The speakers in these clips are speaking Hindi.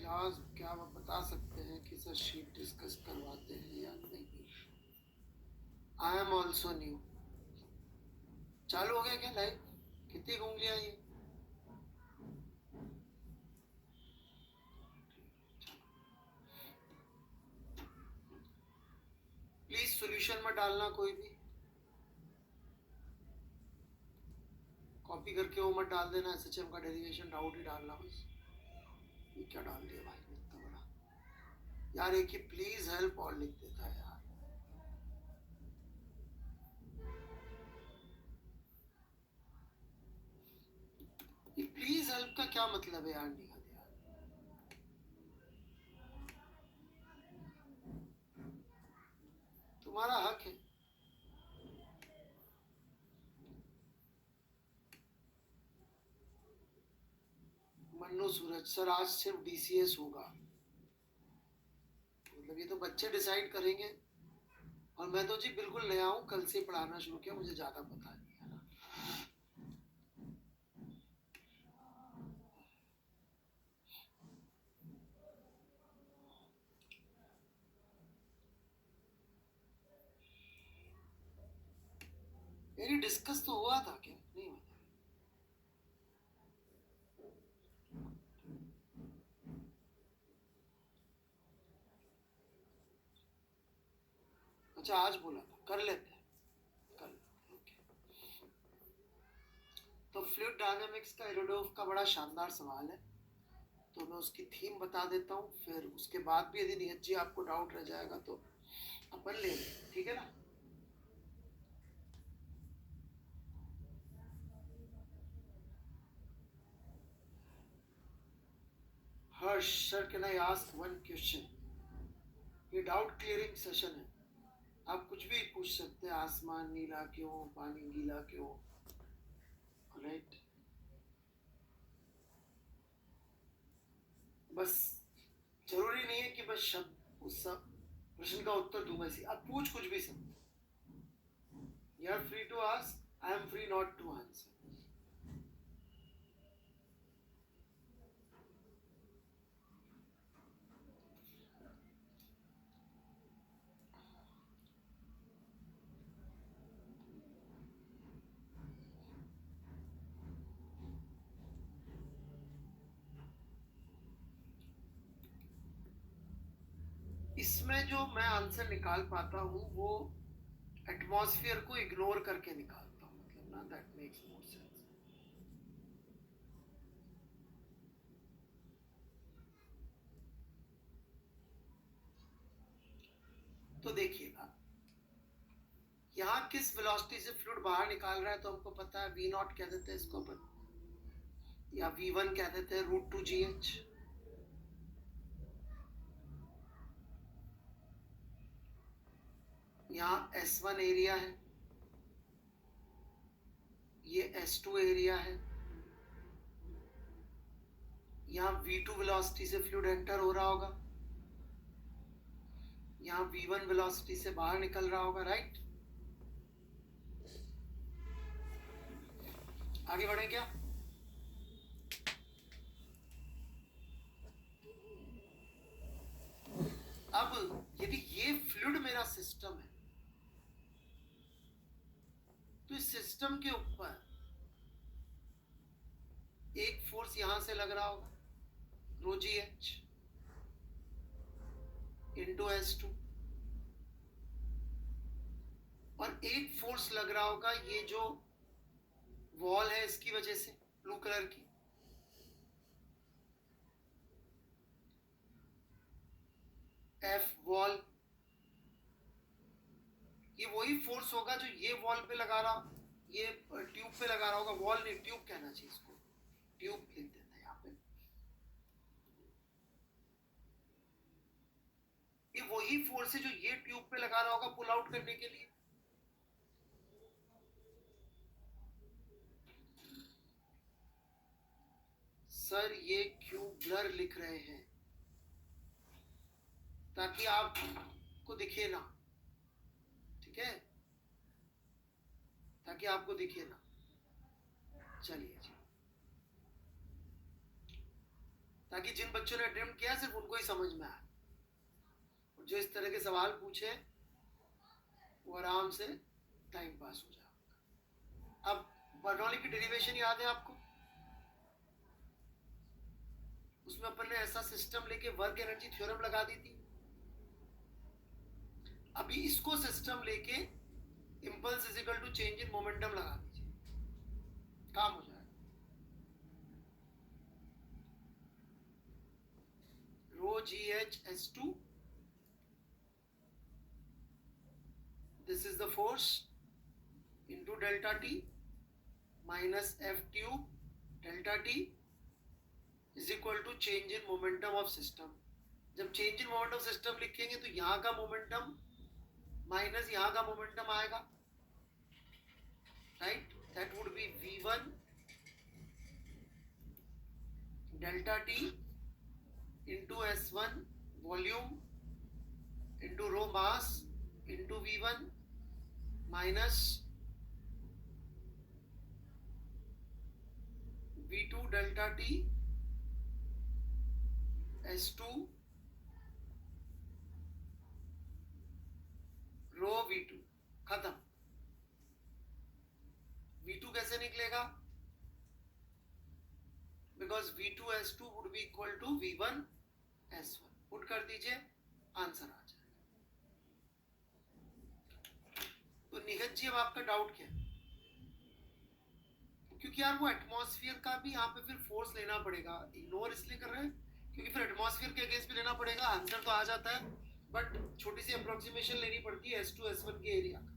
क्या क्या आप बता सकते हैं कि सर शीट डिस्कस करवाते हैं या नहीं? I am also new. चालू हो गया क्या लाइव? कितनी उंगलियां ये? प्लीज सॉल्यूशन में डालना कोई भी, कॉपी करके वो मत डाल देना। एसएचएम का डेरिवेशन डाउट ही डालना बस। ये क्या डाल दिया भाई इतना बड़ा यार? एक ही प्लीज हेल्प और लिख देता है यार। ये प्लीज हेल्प का क्या मतलब है यार? निहाल यार, तुम्हारा हक है। मन्नू सूरज सर आज सिर्फ डीसीएस होगा, मतलब ये तो बच्चे डिसाइड करेंगे। और मैं तो जी बिल्कुल नया हूँ, कल से पढ़ाना शुरू किया, मुझे ज्यादा पता नहीं है ना। मेरी डिस्कस तो हुआ था क्या? नहीं हुआ था। अच्छा आज बोला था, कर लेते हैं कल। ओके। तो फ्लूइड डायनामिक्स का एरोडोव का बड़ा शानदार सवाल है, तो मैं उसकी थीम बता देता हूँ, फिर उसके बाद भी यदि नियत जी आपको डाउट रह जाएगा तो अपन ले लेंगे, ठीक है ना? Harsh sir can I ask one question? ये डाउट क्लियरिंग सेशन है, आप कुछ भी पूछ सकते हैं। आसमान नीला क्यों, पानी गीला क्यों, राइट? बस जरूरी नहीं है कि बस शब्द उस सब प्रश्न का उत्तर दूंगा इसी, आप पूछ कुछ भी सकते। You are free to ask, I am free not to answer. इसमें जो मैं आंसर निकाल पाता हूँ वो एटमॉस्फेयर को इग्नोर करके निकालता हूँ, मतलब ना, दैट मेक्स मोर सेंस। तो देखिएगा, यहाँ किस वेलोसिटी से फ्लूइड बाहर निकाल रहा है, तो हमको पता है वी नॉट कह देते हैं इसको अपन, या वी वन कह देते हैं, √2GH। यहाँ S1 एरिया है, ये S2 एरिया है। यहाँ V2 वेलोसिटी से फ्लूइड एंटर हो रहा होगा, यहाँ V1 वेलोसिटी से बाहर निकल रहा होगा, राइट? आगे बढ़े क्या? अब यदि ये फ्लूइड मेरा सिस्टम है, तो इस सिस्टम के ऊपर एक फोर्स यहां से लग रहा होगा, √GH इंटू S2, और एक फोर्स लग रहा होगा ये जो वॉल है इसकी वजह से, ब्लू कलर की, F वॉल। ये वही फोर्स होगा जो ये वॉल पे लगा रहा, ये ट्यूब पे लगा रहा होगा। वॉल नहीं, ट्यूब कहना चाहिए इसको, ट्यूब लिख देते हैं यहाँ पे। ये वही फोर्स है जो ये ट्यूब पे लगा रहा होगा पुल आउट करने के लिए। सर ये क्यों ब्लर लिख रहे हैं? ताकि आपको दिखे ना, ठीक है? ताकि आपको दिखे ना। चलिए जी, ताकि जिन बच्चों ने अटेम्प्ट किया सिर्फ उनको ही समझ में आए, और जो इस तरह के सवाल पूछे वो आराम से टाइम पास हो जाए। अब बर्नौली की डेरिवेशन याद है आपको? उसमें अपन ने ऐसा सिस्टम लेके वर्क एनर्जी थ्योरम लगा दी थी। अभी इसको सिस्टम लेके impulse is equal to change in momentum लगा दीजिए, काम हो जाएगा। रो GH(S2), this is the force into delta T minus F tube delta T is equal to change in momentum of system। जब change in momentum system लिखेंगे तो यहाँ का momentum माइनस यहाँ का momentum आएगा, right? That would be V1 delta T into S1 volume into rho mass into V1 minus V2 delta T S2 row V2। खत्म। V2 कैसे निकलेगा? Because V2 S2 would be equal to V1 S1। Put कर दीजिए, आंसर आ जाएगा। तो निखत जी अब आपका डाउट क्या है? क्योंकि यार वो एटमॉस्फेयर का भी यहाँ पे फिर फोर्स लेना पड़ेगा, इग्नोर इसलिए कर रहे हैं क्योंकि फिर एटमॉस्फेयर के अगेंस्ट भी लेना पड़ेगा। आंसर तो आ जाता है बट छोटी सी अप्रोक्सीमेशन लेनी पड़ती है S2 S1 के एरिया का।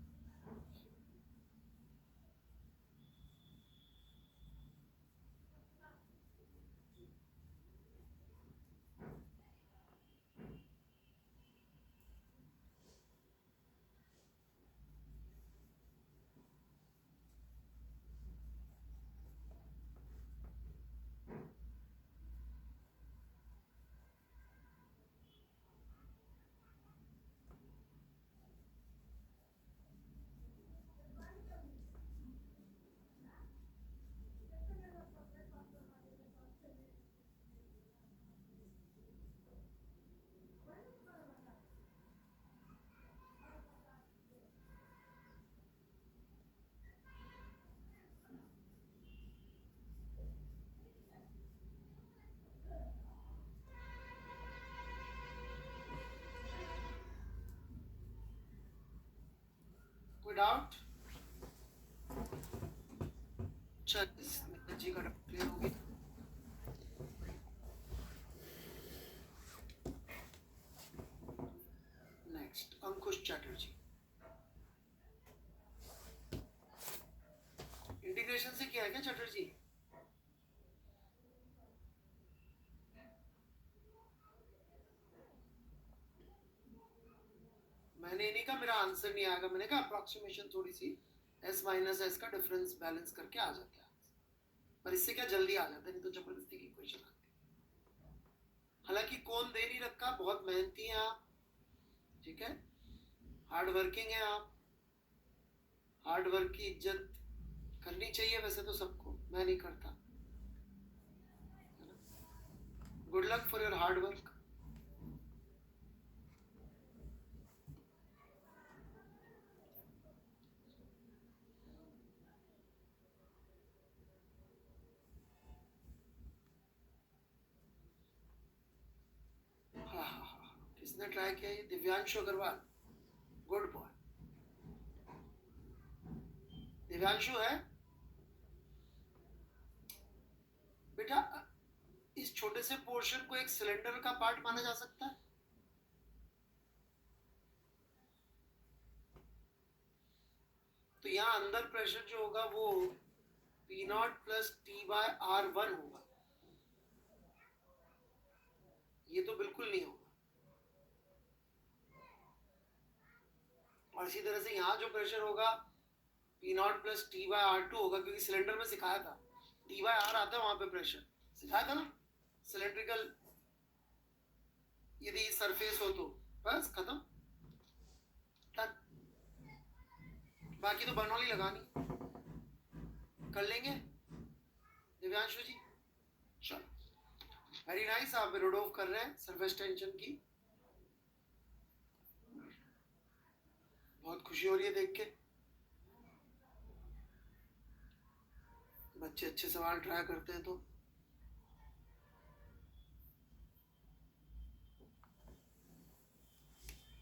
कोई डाउट? चल जी का डाउट क्लियर हो गया। नेक्स्ट अंकुश चैटर्जी। इंटीग्रेशन से किया है क्या चैटर्जी? मैंने नहीं कहा मेरा आंसर नहीं आएगा, मैंने कहा अप्रोक्सीमेशन थोड़ी सी S माइनस S का डिफरेंस बैलेंस करके आ जाता है, पर इससे क्या जल्दी आ जाता है, नहीं तो जबरदस्ती की इक्वेशन आती है। हालांकि कौन दे नहीं रखा, बहुत मेहनती हैं आप, ठीक है, हार्ड वर्किंग है आप, हार्ड वर्क की इज्जत करनी चाहिए वैसे तो सबको, मैं नहीं करता। Good luck for your hard work. किसने ट्राई किया? ये दिव्यांशु अग्रवाल, गुड बॉय। दिव्यांशु है बेटा, इस छोटे से पोर्शन को एक सिलेंडर का पार्ट माना जा सकता है? तो यहाँ अंदर प्रेशर जो होगा वो P0 प्लस T/R1 होगा, ये तो बिल्कुल नहीं होगा। और इसी तरह से यहाँ जो प्रेशर होगा P0 प्लस T/R2 होगा, क्योंकि सिलेंडर में सिखाया था T/R आता है वहां पे प्रेशर, सिखाया था ना सिलेंड्रिकल, यदि सरफेस हो तो बस खत्म। बाकी तो बर्नौली लगानी कर लेंगे दिव्यांशु जी, चलो। वेरी नाइस, आप रोडोव कर रहे हैं सरफेस टेंशन की, बहुत खुशी हो रही है देख के। बच्चे अच्छे सवाल ट्राई करते हैं तो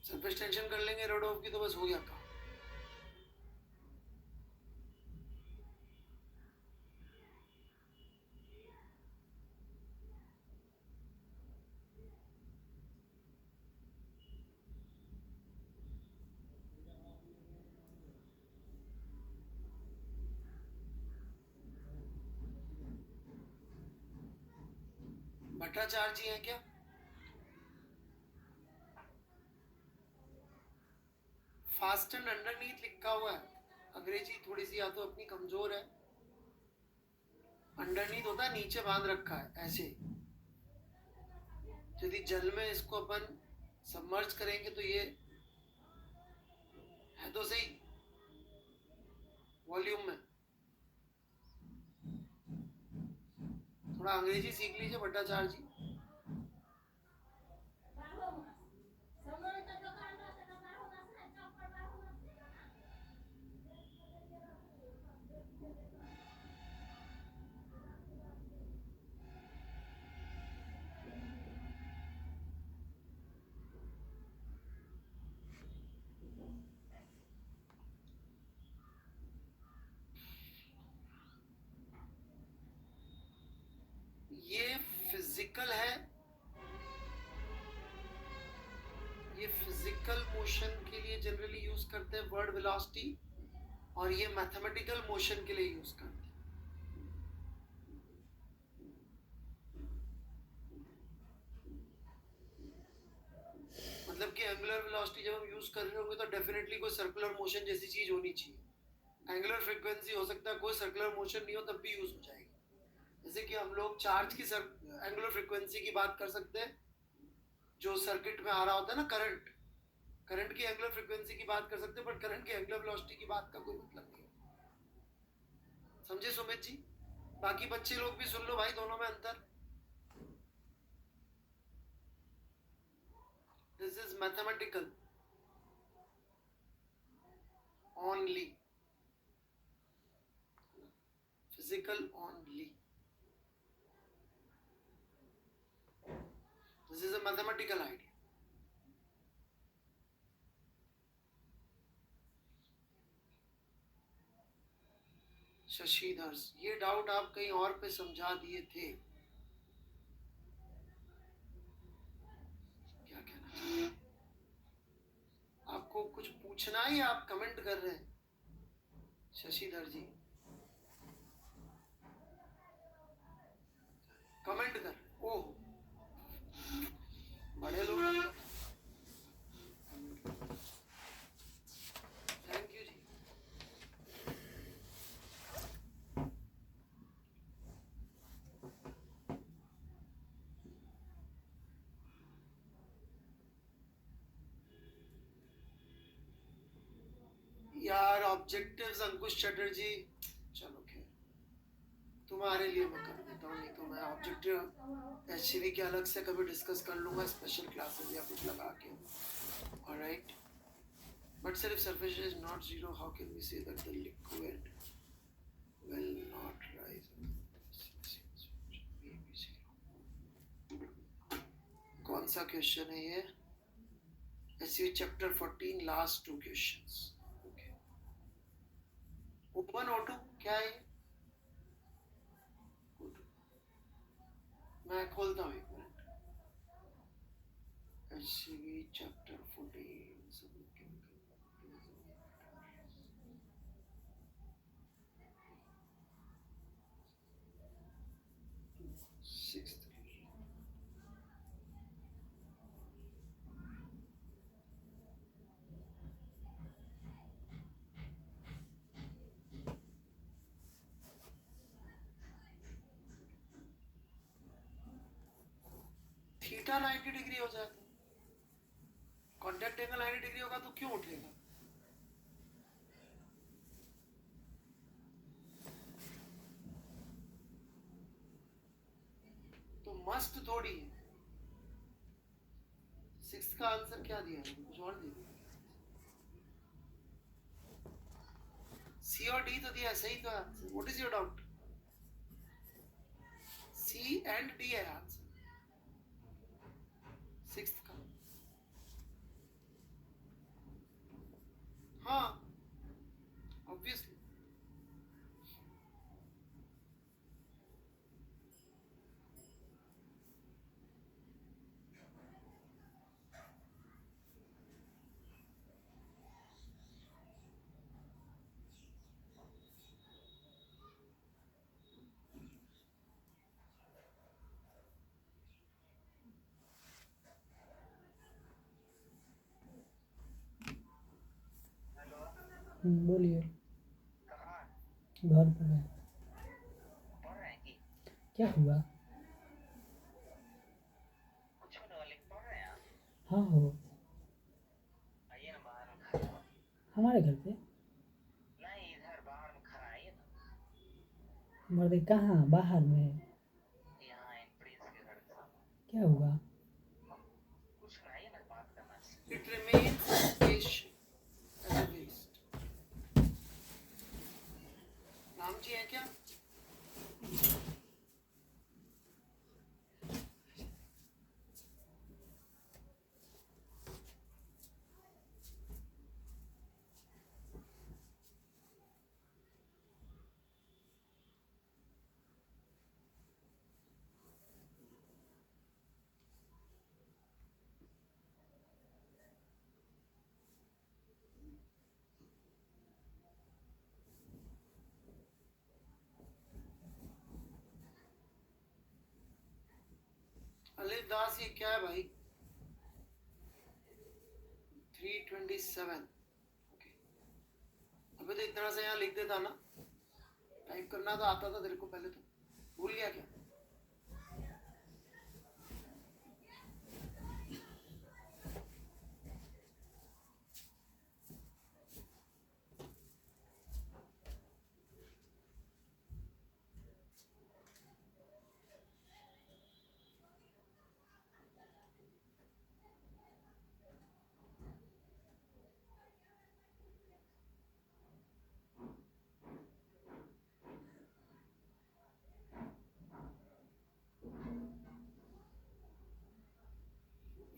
सरफेस टेंशन कर लेंगे रोडोव की तो बस हो गया काम। भट्टाचार्य जी हैं क्या? फास्ट एंड अंडरनीथ लिखा हुआ है। अंग्रेजी थोड़ी सी या तो अपनी कमजोर है। अंडरनीथ होता है नीचे बांध रखा है ऐसे। यदि जल में इसको अपन सबमर्ज करेंगे तो ये है तो सही वॉल्यूम में। थोड़ा अंग्रेजी सीख लीजिए भट्टाचार्य जी। ये फिजिकल है, ये फिजिकल मोशन के लिए जनरली यूज करते हैं वर्ड वेलोसिटी, और ये मैथमेटिकल मोशन के लिए यूज करते हैं। मतलब कि एंगुलर वेलोसिटी जब हम यूज कर रहे होंगे तो डेफिनेटली कोई सर्कुलर मोशन जैसी चीज होनी चाहिए। एंगुलर फ्रीक्वेंसी हो सकता है कोई सर्कुलर मोशन नहीं हो तब भी यूज हो जाएगी। जैसे कि हम लोग चार्ज की एंगुलर फ्रीक्वेंसी की बात कर सकते हैं, जो सर्किट में आ रहा होता है ना करंट, करंट की एंगुलर फ्रीक्वेंसी की बात कर सकते हैं, बट करंट की एंगुलर वेलोसिटी की बात का कोई मतलब नहीं है। समझे सुमित जी? बाकी बच्चे लोग भी सुन लो भाई, दोनों में अंतर। This is mathematical only, physical only. This is a mathematical idea. Shashidhar, ये डाउट आप कहीं और पे समझा दिए थे, क्या कहना चाहिए? आपको कुछ पूछना है या आप कमेंट कर रहे हैं? शशिधर जी कमेंट कर रहे हैं। ओह, बड़े लोग। थैंक यू जी। यार ऑब्जेक्टिव्स अंकुश चटर्जी, चलो खैर तुम्हारे लिए मैं कर देता हूँ, नहीं तो मैं ऑब्जेक्टिव एचसीवी के अलग से कभी डिस्कस कर लूंगा स्पेशल क्लासेस या कुछ लगा के। Alright, but sir, if surface is not zero, how can we say that the liquid will not rise? कौन सा क्वेश्चन है ये? SCV chapter 14 last 2 questions. Okay, open auto क्या है? मैं खोलता हूँ एक minute. SCV chapter 14 sixth. Theta 90 degree हो जाता है, कॉन्टैक्ट एंगल 90 डिग्री होगा तो क्यों उठेगा? तो मस्ट थोड़ी है। 6 का आंसर क्या दिया है, कुछ और दे दिया। सी और डी तो दिया, सही तो answer. What is your doubt? C and D है आंसर 6 का। हाँ ऑब्वियसली। बोलिए। कहाँ घर पर है। पढ़ रहे हैं कि क्या हुआ? कुछ होने वाले पढ़ रहे हैं आप? हाँ हो। आइए ना बाहर में खड़ा। हमारे घर पे? नहीं इधर बाहर में खड़ा आइए ना। मर्दे कहाँ? बाहर में? यहाँ इन प्रिंस के घर के सामने। क्या हुआ? कुछ ना, आइए ना बात करना है। It remains as a waste. Ram ji है क्या? अलिफ दास ये क्या है भाई? 327। ओके, अबे तो इतना से यहाँ लिख देता ना, टाइप करना तो आता था तेरे को पहले, तो भूल गया क्या?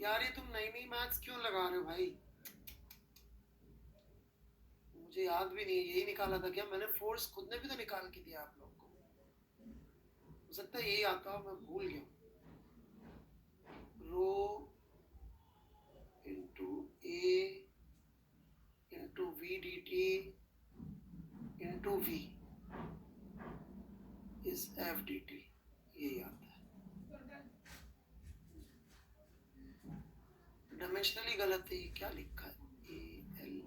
यार ये तुम नई नई मैथ्स क्यों लगा रहे हो भाई? मुझे याद भी नहीं है, यही निकाला था क्या मैंने? फोर्स खुद ने भी तो निकाल के दिया आप लोग को। हो सकता है यही आता हो, मैं भूल गया। Rho into a into v d t into v is f d t, यही आता है। डायमेंशनली गलत है, ये क्या लिखा है? ए एल,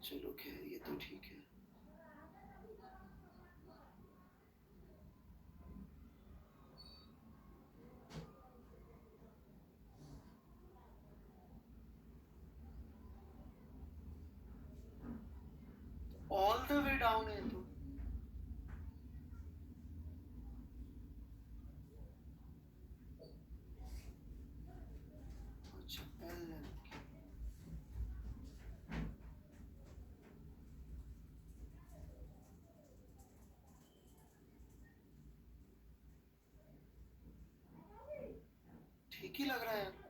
चलो खैर ये तो ठीक है। ऑल द वे डाउन है तो अच्छा एल एल। ठीक ही लग रहा है यार।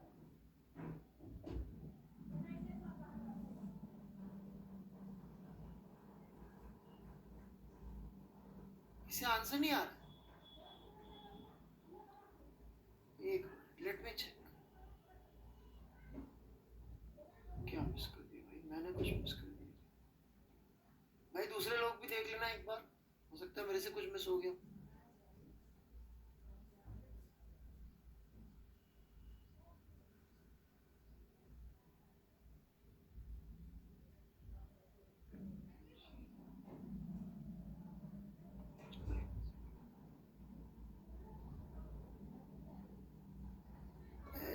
इसे आंसर नहीं आ रहा। एक लेट मी चेक। क्या मिस कर दिया भाई? मैंने कुछ मिस कर दिया भाई? दूसरे लोग भी देख लेना एक बार, हो सकता है मेरे से कुछ मिस हो गया।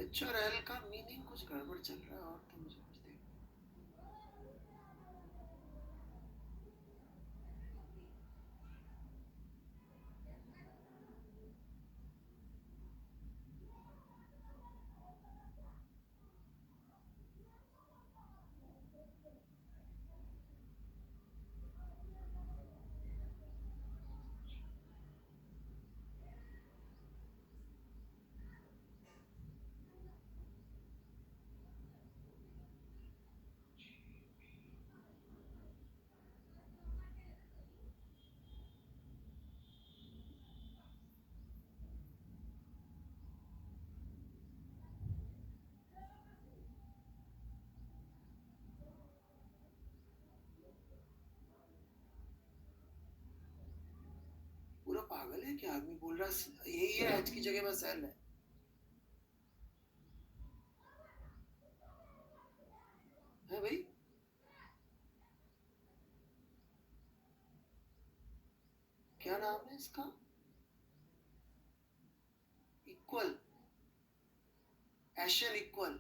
एच और एल का मीनिंग कुछ गड़बड़ चल रहा है, और तो मुझे कुछ देख। है क्या आदमी बोल रहा है? यही है एच की जगह बस एल है भाई? क्या नाम है इसका? इक्वल, एशन इक्वल,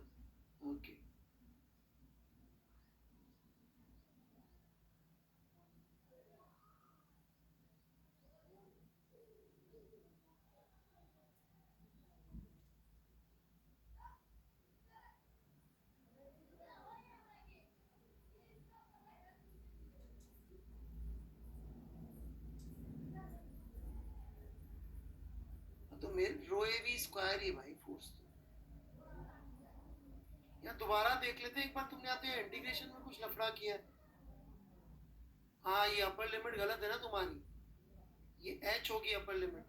ओके। तो मेरे रो ए भी स्क्वायर ही है भाई, फोर्स तो। या दोबारा देख लेते हैं एक बार, तुमने आते इंटीग्रेशन में कुछ लफड़ा किया है। हाँ, ये अपर लिमिट गलत है ना तुम्हारी, ये एच होगी अपर लिमिट।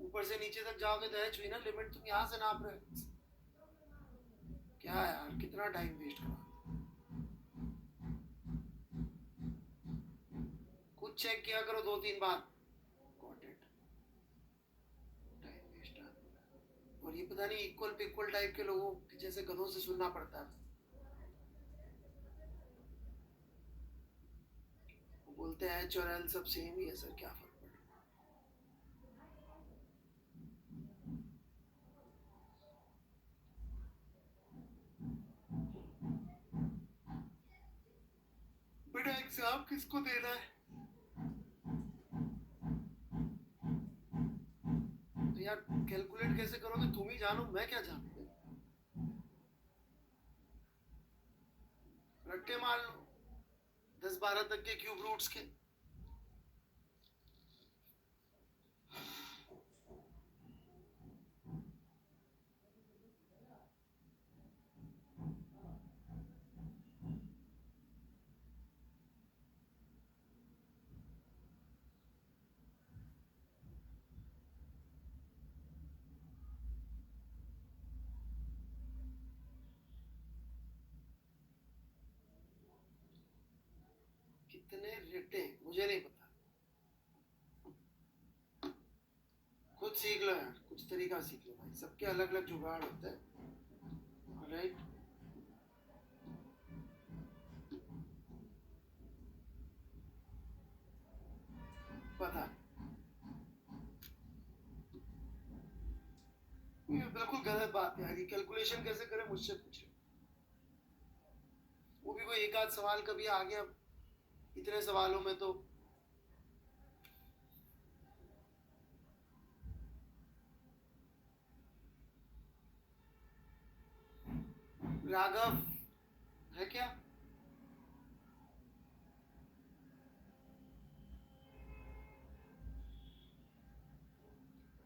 ऊपर से नीचे तक जाओगे तो एच हुई ना लिमिट, तुम यहाँ से नाप रहे हो। क्या यार, कितना टाइम वेस्ट करा। खुद चेक किया करो 2-3 बार। गॉट इट, टाइम वेस्ट है। और ये पता नहीं इक्वल पे इक्वल टाइप के लोगों के जैसे गधों से सुनना पड़ता है। वो बोलते हैं एच और एल सब सेम ही है सर, क्या फर्क पड़ रहा है। बेटा एग्जाम किसको देना है? तो यार कैलकुलेट कैसे करोगे, तुम ही जानो, मैं क्या जानू। रट्टे मार लो 10-12 तक के क्यूब रूट्स के। कितने रिटे मुझे नहीं पता, खुद सीख लो यार, कुछ तरीका सीख लो भाई, सबके अलग अलग जुगाड़ होते हैं। राइट, पता ये बिल्कुल गलत बात है यार, कैलकुलेशन कैसे करें मुझसे पूछे। वो भी कोई एक आध सवाल कभी आ गया, इतने सवालों में तो। राघव है क्या?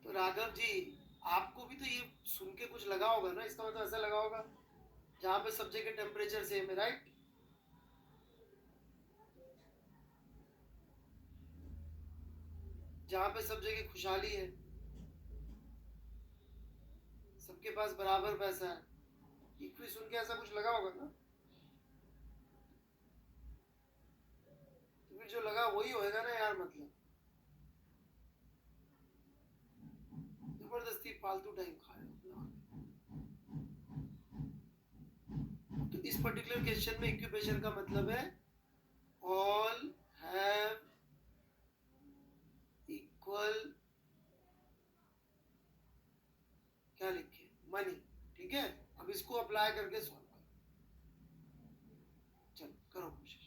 तो राघव जी, आपको भी तो ये सुन के कुछ लगा होगा ना, इसका मतलब ऐसा लगा होगा जहाँ पे सब जगह टेम्परेचर सेम है, राइट? जहाँ पे सब जगह खुशहाली है, सबके पास बराबर पैसा है, इक्वी सुन के ऐसा कुछ लगा होगा ना। तो फिर जो लगा वही होएगा ना यार, मतलब जबरदस्ती फालतू टाइम खाए अपना। तो इस पर्टिकुलर क्वेश्चन में इक्विपेशन का मतलब है ऑल हैव इक्वल, क्या लिखे, मनी। ठीक है, अब इसको अप्लाई करके सॉल्व करो, चलो करो कोशिश।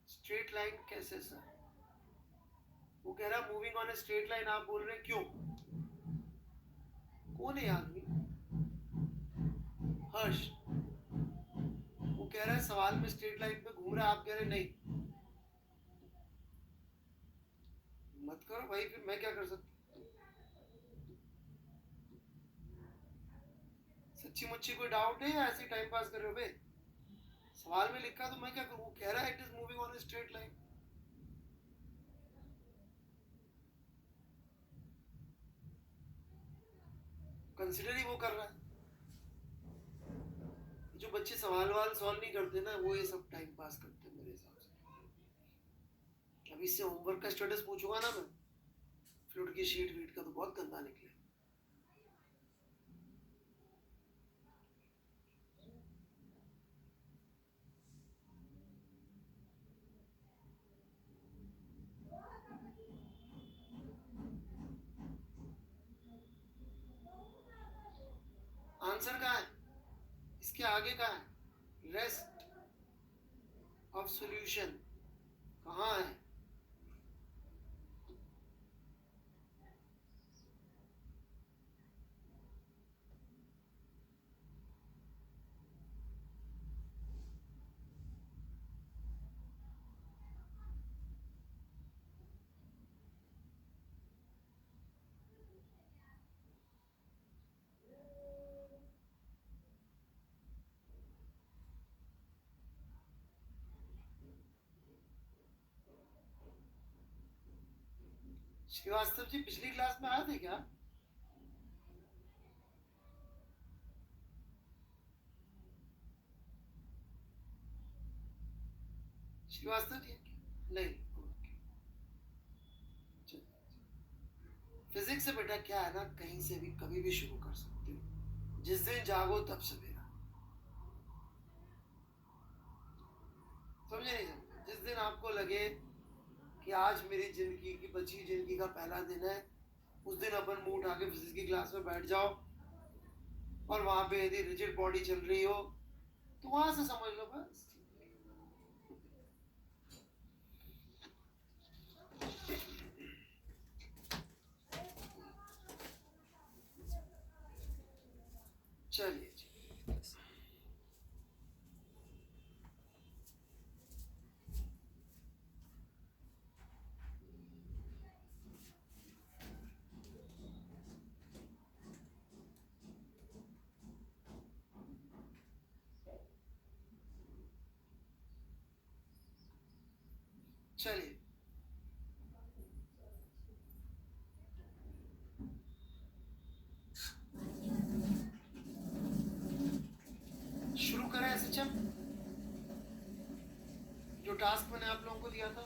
स्ट्रेट लाइन कैसे सर? वो कह रहा moving on a straight line, आप बोल रहे हैं क्यों? कौन है आदमी? हर्ष। वो कह रहा है सवाल में स्ट्रेट लाइन पे घूम रहा है, आप कह रहे नहीं। मत करो भाई, फिर मैं क्या कर सकता हूँ? सच्ची मुच्ची कोई डाउट है या ऐसे टाइम पास कर रहे हो बे? सवाल में लिखा तो मैं क्या करूँ, वो कह रहा है it is moving on a straight line. Consider ही वो कर रहा है। जो बच्चे सवाल सॉल्व नहीं करते ना, वो ये सब टाइम पास करते हैं मेरे हिसाब से। अभी इससे होमवर्क का स्टेटस पूछूंगा ना मैं, फ्लूड की शीट वीट का तो बहुत गंदा निकले। आंसर कहाँ है? इसके आगे कहाँ है? रेस्ट ऑफ सॉल्यूशन कहाँ है? श्रीवास्तव जी पिछली क्लास में आए थे क्या? श्रीवास्तव जी नहीं। फिजिक्स से बेटा क्या है ना, कहीं से भी कभी भी शुरू कर सकते हो, जिस दिन जागो तब सवेरा। समझे नहीं समझे? जिस दिन आपको लगे कि आज मेरी जिंदगी की बची जिंदगी का पहला दिन है, उस दिन अपन मुंह उठा के फिजिक्स की क्लास में बैठ जाओ, और वहां पे यदि रिजिड बॉडी चल रही हो तो वहां से समझ लो बस। चलिए जी, चलिए शुरू करें एसएचएम, जो टास्क मैंने आप लोगों को दिया था।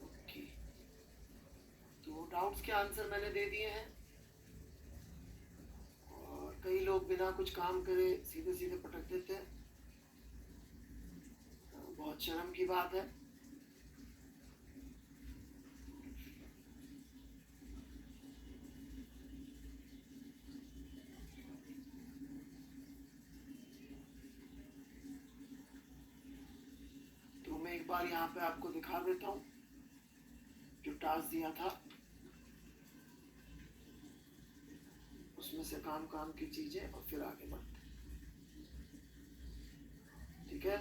ओके, तो डाउट्स के आंसर मैंने दे दिए हैं, और कई लोग बिना कुछ काम करे सीधे सीधे पटक देते हैं, बहुत शर्म की बात है। तो मैं एक बार यहाँ पे आपको दिखा देता हूँ जो टास्क दिया था, उसमें से काम काम की चीजें, और फिर आगे बढ़ते। ठीक है,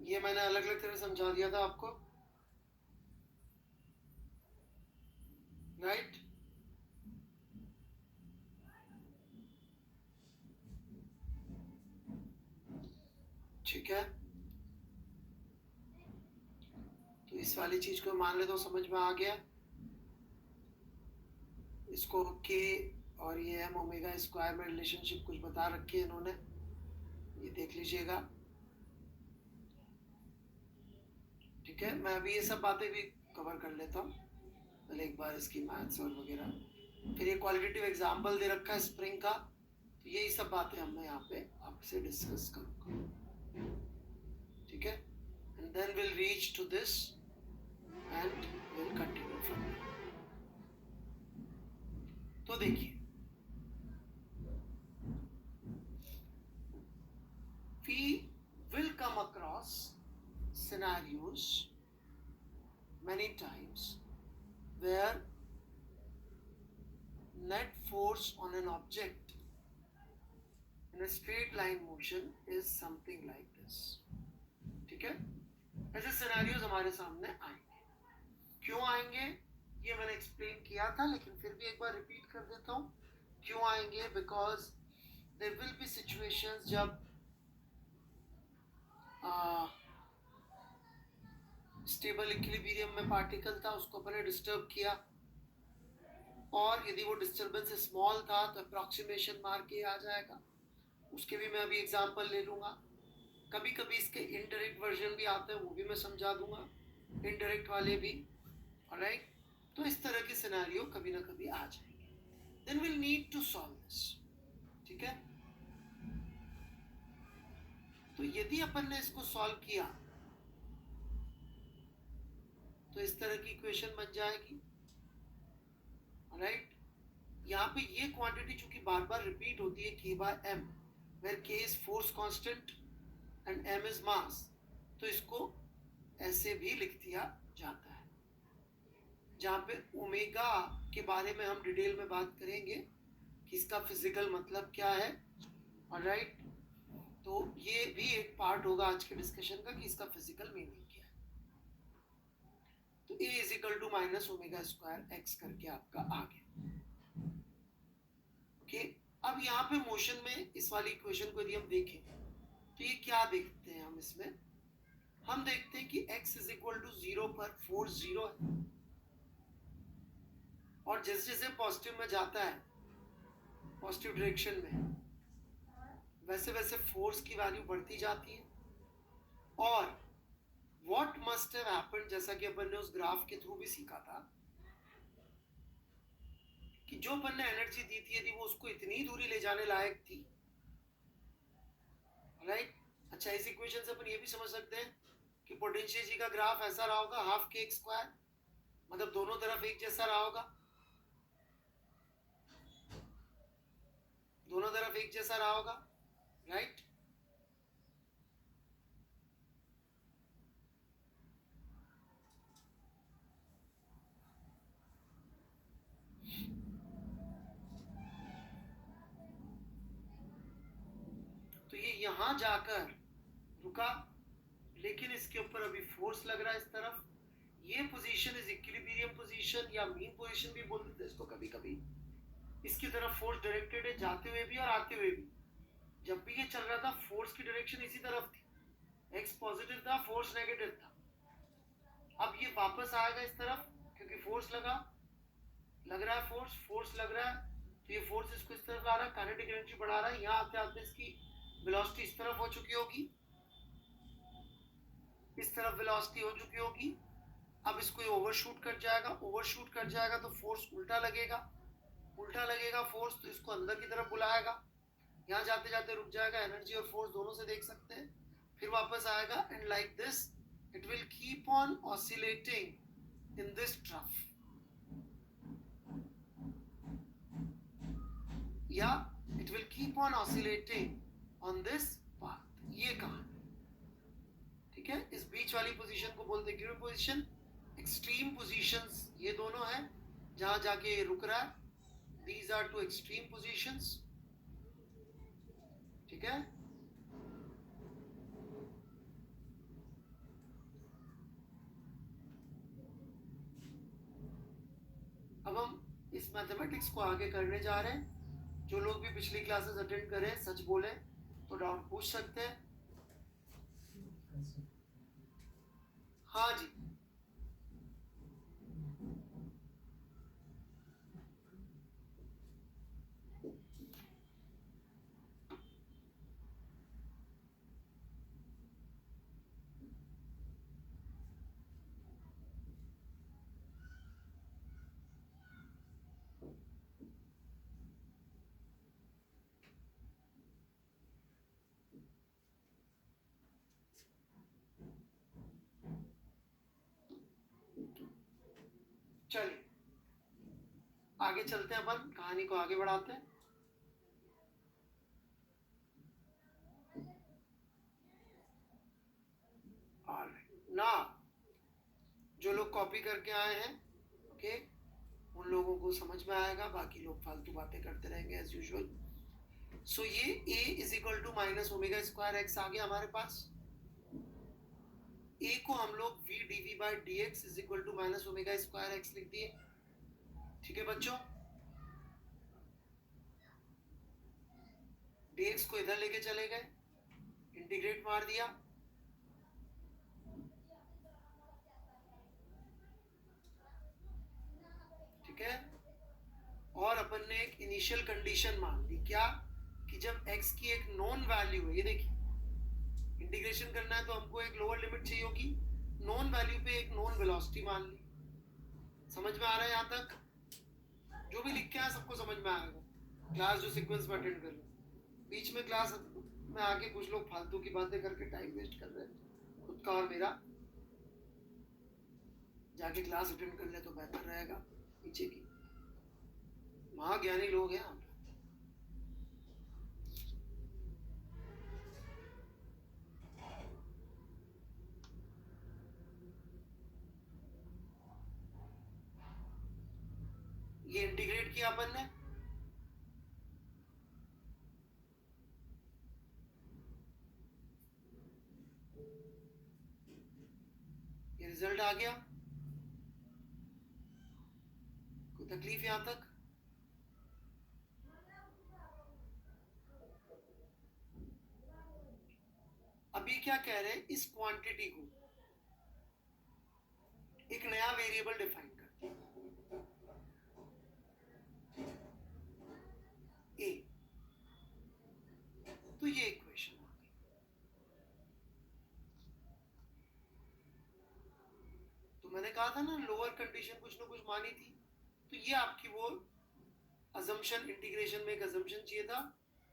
ये मैंने अलग अलग तरह समझा दिया था आपको, राइट? ठीक है, तो इस वाली चीज को मान ले तो समझ में आ गया। इसको के और ये एम ओमेगा स्क्वायर में रिलेशनशिप कुछ बता रखी है इन्होंने, ये देख लीजिएगा। ठीक है, मैं अभी ये सब बातें भी कवर कर लेता हूँ, पहले एक बार इसकी मैथ्स और वगैरह। फिर ये क्वालिटेटिव एग्जाम्पल दे रखा है स्प्रिंग का, तो यही सब बातें हम मैं यहाँ पे आपसे डिस्कस करूँगा, ठीक है? And then will reach to this and will continue from there. तो देखिए, we will come across scenarios many times where net force on an object in a straight line motion is something like this, ठीक है? ऐसे सिनेरियोज हमारे सामने आएंगे। क्यों आएंगे ये मैंने एक्सप्लेन किया था, लेकिन फिर भी एक बार रिपीट कर देता हूँ। क्यों आएंगे? Because there will be situations जब स्टेबल इक्विलिब्रियम में पार्टिकल था, उसको अपने डिस्टर्ब किया, और यदि वो डिस्टर्बेंस स्मॉल था तो अप्रॉक्सीमेशन मार के आ जाएगा। उसके भी मैं अभी एग्जांपल ले लूँगा। कभी कभी इसके इनडायरेक्ट वर्जन भी आते हैं, वो भी मैं समझा दूंगा, इनडायरेक्ट वाले भी। ऑलराइट, तो इस तरह के सिनेरियो कभी ना कभी आ जाएंगे। Then will need to solve this, ठीक है? तो यदि अपन ने इसको सॉल्व किया तो इस तरह की इक्वेशन बन जाएगी। राइट, यहाँ पे ये क्वांटिटी चूंकि बार बार रिपीट होती है, k by m, where k is force constant and m is mass, तो इसको ऐसे भी लिख दिया जाता है, जहाँ पे ओमेगा के बारे में हम डिटेल में बात करेंगे कि इसका फिजिकल मतलब क्या है। ऑलराइट, तो ये भी एक पार्ट होगा आज के डिस्कशन का कि इसका फिजिकल मीनिंग क्या है। तो a is equal to minus omega square x करके आपका आ गया। ओके, अब यहाँ पे मोशन में इस वाली इक्वेशन को यदि हम देखें तो ये क्या देखते हैं हम इसमें? हम देखते हैं कि x इज इक्वल टू 0 पर फोर्स 0 है, और जैसे जैसे पॉजिटिव में जाता है, पॉजिटिव डायरेक्शन में, वैसे वैसे फोर्स की वैल्यू बढ़ती जाती है। और व्हाट मस्ट हैव हैपेंड, जैसा कि अपन ने उस ग्राफ के थ्रू भी सीखा था, कि जो अपन ने एनर्जी दी थी यदि वो उसको इतनी दूरी ले जाने लायक थी, राइट? अच्छा, इस इक्वेशन से अपन ये भी समझ सकते हैं कि पोटेंशियल जी का ग्राफ ऐसा रहा होगा, हाफ के एक्स स्क्वायर, मतलब दोनों तरफ एक जैसा रहा होगा, दोनों तरफ एक जैसा रहा होगा, राइट? तो ये यहां जाकर रुका, लेकिन इसके ऊपर अभी फोर्स लग रहा है इस तरफ। ये पोजीशन इज इक्विलिब्रियम पोजीशन या मीन पोजीशन भी बोल देते हैं इसको कभी कभी। इसकी तरफ फोर्स डायरेक्टेड है, जाते हुए भी और आते हुए भी। जब भी ये चल रहा था फोर्स की डायरेक्शन इसी तरफ थी, एक्स पॉजिटिव था, फोर्स नेगेटिव था। अब ये वापस आएगा इस तरफ, क्योंकि फोर्स लग रहा है, फोर्स लग रहा है, तो ये फोर्स इसको इस तरफ ला रहा है, काइनेटिक एनर्जी बढ़ा रहा है। यहाँ आते आते इसकी वेलोसिटी इस तरफ हो चुकी होगी, इस तरफ वेलोसिटी हो चुकी होगी। अब इसको ये ओवरशूट कर जाएगा, तो फोर्स उल्टा लगेगा फोर्स, तो इसको अंदर की तरफ बुलाएगा। यहाँ जाते जाते रुक जाएगा, एनर्जी और फोर्स दोनों से देख सकते हैं, फिर वापस आएगा, and like this it will keep on oscillating in this trough, या it will keep on oscillating on this path. ये कहानी, ठीक है? इस बीच वाली पोजीशन को बोलते हैं इक्विलिब्रियम पोजीशन। एक्सट्रीम पोजीशंस ये दोनों हैं, जहां जाके ये रुक रहा है। These are two extreme positions, ठीक है? अब हम इस मैथमेटिक्स को आगे करने जा रहे हैं। जो लोग भी पिछली क्लासेस अटेंड करें, सच बोले तो डाउट पूछ सकते हैं। हाँ जी, चलिए आगे चलते हैं, अपन कहानी को आगे बढ़ाते हैं। ना जो लोग कॉपी करके आए हैं, ओके, उन लोगों को समझ में आएगा, बाकी लोग फालतू बातें करते रहेंगे एज यूजुअल। सो ये a is equal to minus omega square x आ गया हमारे पास। a को हम लोग v dv by d x is equal to minus omega square x लिख दिए। ठीक है बच्चों, dx को इधर लेके चले गए, इंटीग्रेट मार दिया, ठीक है। और अपन ने एक इनिशियल कंडीशन मान ली, क्या, कि जब x की एक नॉन वैल्यू है, ये देखिए इंटीग्रेशन करना है तो हमको एक लोअर लिमिट चाहिए होगी, नॉन वैल्यू पे एक नॉन वेलोसिटी मान ली। समझ में आ रहा है यहाँ तक? जो भी लिख के आया सबको समझ में आएगा, क्लास जो सीक्वेंस में अटेंड कर लो। बीच में क्लास में आके कुछ लोग फालतू की बातें करके टाइम वेस्ट कर रहे हैं खुद का और मेरा। जाके क्लास अटेंड कर ले तो बेहतर रहेगा। पीछे की महाज्ञानी लोग हैं आप। ये इंटीग्रेट किया अपन ने, ये रिजल्ट आ गया। कोई तकलीफ यहां तक? अभी क्या कह रहे हैं, इस क्वांटिटी को एक नया वेरिएबल डिफाइन करते हैं, ए। तो ये इक्वेशन आ गई। तो मैंने कहा था ना लोअर कंडीशन कुछ ना कुछ मानी थी, तो ये आपकी वो अजम्पशन, इंटीग्रेशन में एक अजम्पशन चाहिए था,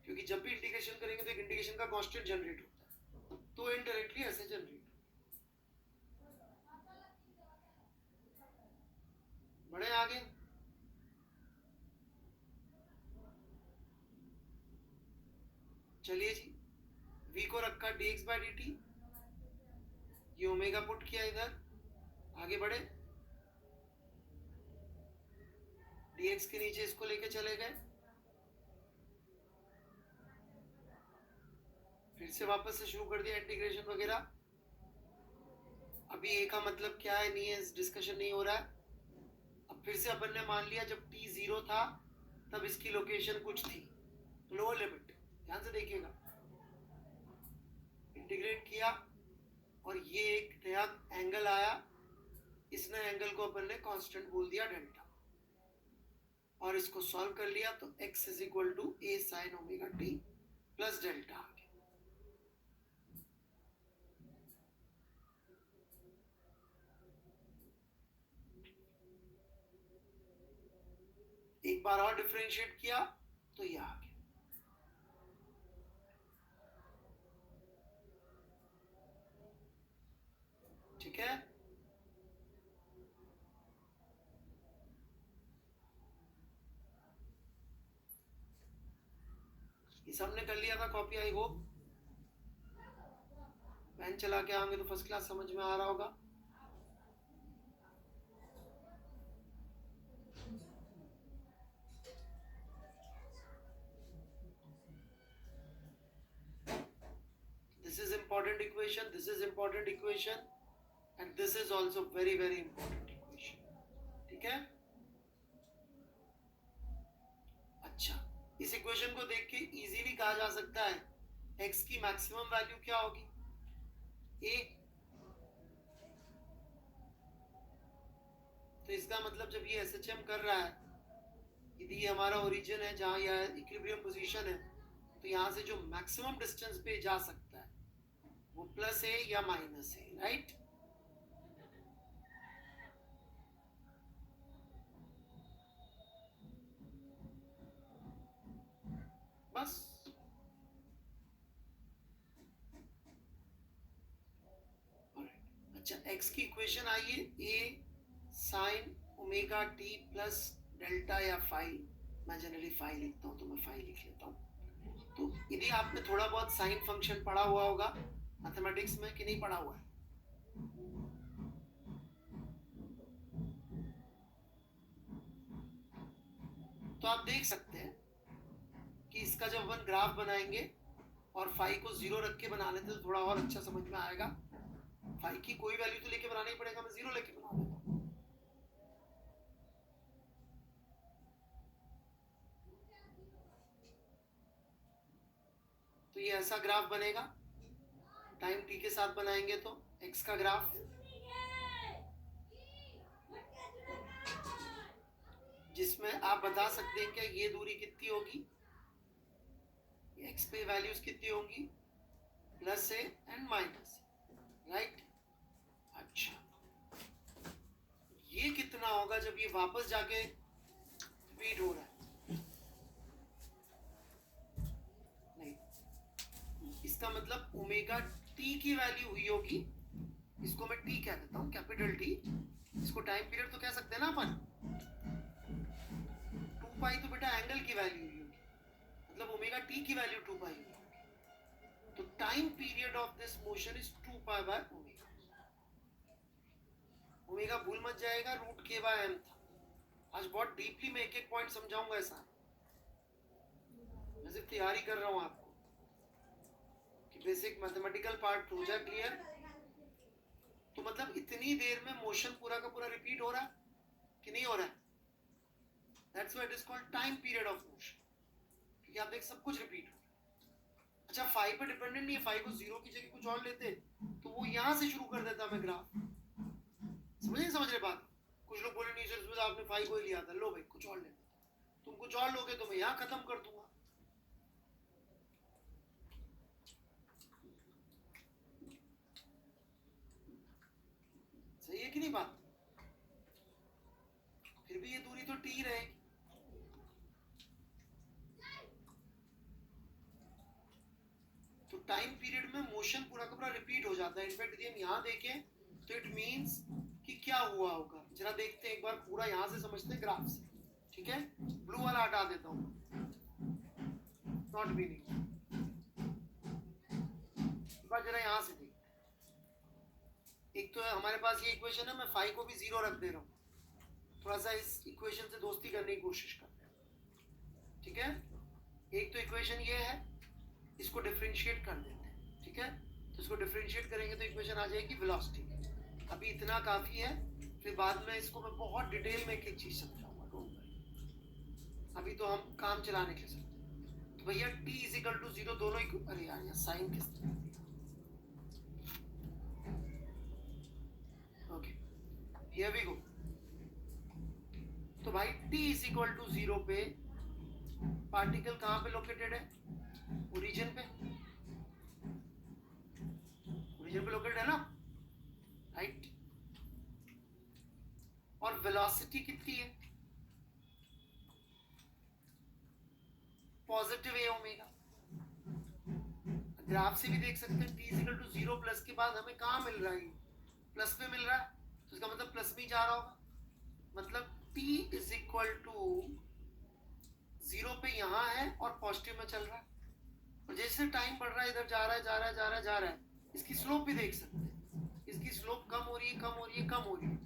क्योंकि जब भी इंटीग्रेशन करेंगे तो एक इंटीग्रेशन का कांस्टेंट जनरेट होता है, तो इनडायरेक्टली ऐसे जनरेट। बढ़े आगे। चलिए जी, v को रखा dx बाई dt, ये ओमेगा पुट किया इधर, आगे बढ़े, dx के नीचे इसको लेके चले गए, फिर से वापस से शुरू कर दिया इंटीग्रेशन वगैरह। अभी a का मतलब क्या है नहीं है, इस डिस्कशन नहीं हो रहा है। अब फिर से अपन ने मान लिया जब t 0 था तब इसकी लोकेशन कुछ थी, लोअर लिमिट, ध्यान से देखिएगा। इंटीग्रेट किया और ये एक नया एंगल आया, इस नए एंगल को अपन ने कांस्टेंट बोल दिया डेल्टा, और इसको सॉल्व कर लिया तो x is equal to a sine omega t plus delta आ गया। एक बार और डिफरेंशिएट किया तो ये आ गया। ठीक है, ये सबने कर लिया था कॉपी, आई होप। पेन चला के आएंगे तो फर्स्ट क्लास समझ में आ रहा होगा। This is important equation, this is important equation, and this is also very very important equation. ठीक है, अच्छा, इस इक्वेशन को देख के इजीली कहा जा सकता है x की मैक्सिमम वैल्यू क्या होगी, a। तो इसका मतलब जब ये SHM कर रहा है, यदि ये हमारा ओरिजिन है जहाँ यह इक्विलिब्रियम पोजीशन है, तो यहाँ से जो मैक्सिमम डिस्टेंस पे जा सकता है वो प्लस है या माइनस है, राइट। बस अच्छा, x की इक्वेशन आई है a sine omega T plus delta या फाई, मैं जनरली फाई लिखता हूँ तो मैं फाई लिख लेता हूँ। तो यदि आपने थोड़ा बहुत साइन फंक्शन पढ़ा हुआ होगा मैथमेटिक्स में कि नहीं पढ़ा हुआ है? तो आप देख सकते हैं कि इसका जब अपन ग्राफ बनाएंगे और फाई को 0 रख के बना लेते तो थोड़ा और अच्छा समझ में आएगा। फाई की कोई वैल्यू तो लेके बनाना ही पड़ेगा, मैं 0 लेके बना देता हूँ। तो ये ऐसा ग्राफ बनेगा, टाइम टी के साथ बनाएंगे तो एक्स का ग्राफ, जिसमें आप बता सकते हैं कि ये दूरी कितनी होगी, एक्स पे वैल्यूज कितनी होंगी, प्लस से एंड माइनस, राइट। अच्छा, ये कितना होगा जब ये वापस जाके रिपीट हो रहा है? नहीं, इसका मतलब ओमेगा टी की वैल्यू हुई होगी, इसको मैं टी कह देता हूँ, कैपिटल टी। इसको टाइम पीरियड तो कह सकते हैं ना अपन। 2 पाई तो बेटा एंगल की वैल्यू हुई होगी, मतलब ओमेगा टी की वैल्यू 2 पाई हुई होगी। तो time period of this motion is 2 pi by omega. Omega भूल मत जाएगा, रूट के बाय एम था। आज बहुत डीपली मैं एक एक पॉइंट समझाऊंगा ऐसा, मैं सिर्फ तैयारी कर रहा हूं आपको कि बेसिक मैथमेटिकल पार्ट हो जाए क्लियर। तो मतलब इतनी देर में मोशन पूरा का पूरा रिपीट हो रहा है कि नहीं हो रहा है? That's why it is called time period of motion, क्योंकि आप देख सब कुछ रिपीट हो रहा है। अच्छा, फाइव पे डिपेंडेंट नहीं है, फाइव को 0 की जगह कुछ और लेते तो वो यहां से शुरू कर देता मैं ग्राफ। समझ रहे बात? कुछ लोग बोले नहीं सर आपने फाइव को ही लिया था, लो भाई कुछ और ले लेते, तुम कुछ और लोगे तो मैं यहाँ खत्म कर दूंगा। सही है कि नहीं बात? फिर भी ये दूरी तो टी रहेगी। तो टाइम पीरियड में मोशन पूरा का पूरा रिपीट हो जाता है। इनफैक्ट यदि हम यहाँ देखें तो इट मींस कि क्या हुआ होगा, जरा देखते हैं एक बार पूरा यहाँ से समझते हैं ग्राफ से, ठीक है। ब्लू वाला हटा देता हूँ, नॉट मीनिंग। जरा यहाँ से देखते, एक तो हमारे पास ये इक्वेशन है, मैं फाइव को भी 0 रख दे रहा हूँ, थोड़ा सा इस इक्वेशन से दोस्ती करने की कोशिश करते हैं, ठीक है। एक तो इक्वेशन ये है, इसको डिफरेंशिएट कर देते हैं, ठीक है। तो इसको डिफरेंशिएट करेंगे तो इक्वेशन आ जाएगी वेलोसिटी। अभी इतना काफी है, फिर बाद में इसको मैं बहुत डिटेल में एक एक चीज समझाऊंगा, डोंट वरी। अभी तो हम काम चलाने के साथ, तो भैया t इज इक्वल टू 0 दोनों अरे यार यहाँ साइन किस तरह, ओके हियर वी गो। तो भाई t इज इक्वल टू 0 पे पार्टिकल कहाँ पे लोकेटेड है? ओरिजिन पे, ओरिजिन पे लोकेटेड है ना, राइट। और वेलोसिटी कितनी है? पॉजिटिव है ओमेगा। ग्राफ से भी देख सकते हैं t इक्वल टू 0 प्लस के बाद हमें कहाँ मिल रहा है? प्लस पे मिल रहा है, तो इसका मतलब प्लस में ही जा रहा होगा। मतलब t इज इक्वल टू 0 पे यहाँ है और पॉजिटिव में चल रहा है, और जैसे टाइम बढ़ रहा है इधर जा रहा है, जा रहा है, जा रहा है, जा रहा है। इसकी स्लोप भी देख सकते हैं, इसकी स्लोप कम हो रही है, कम हो रही है, कम हो रही है।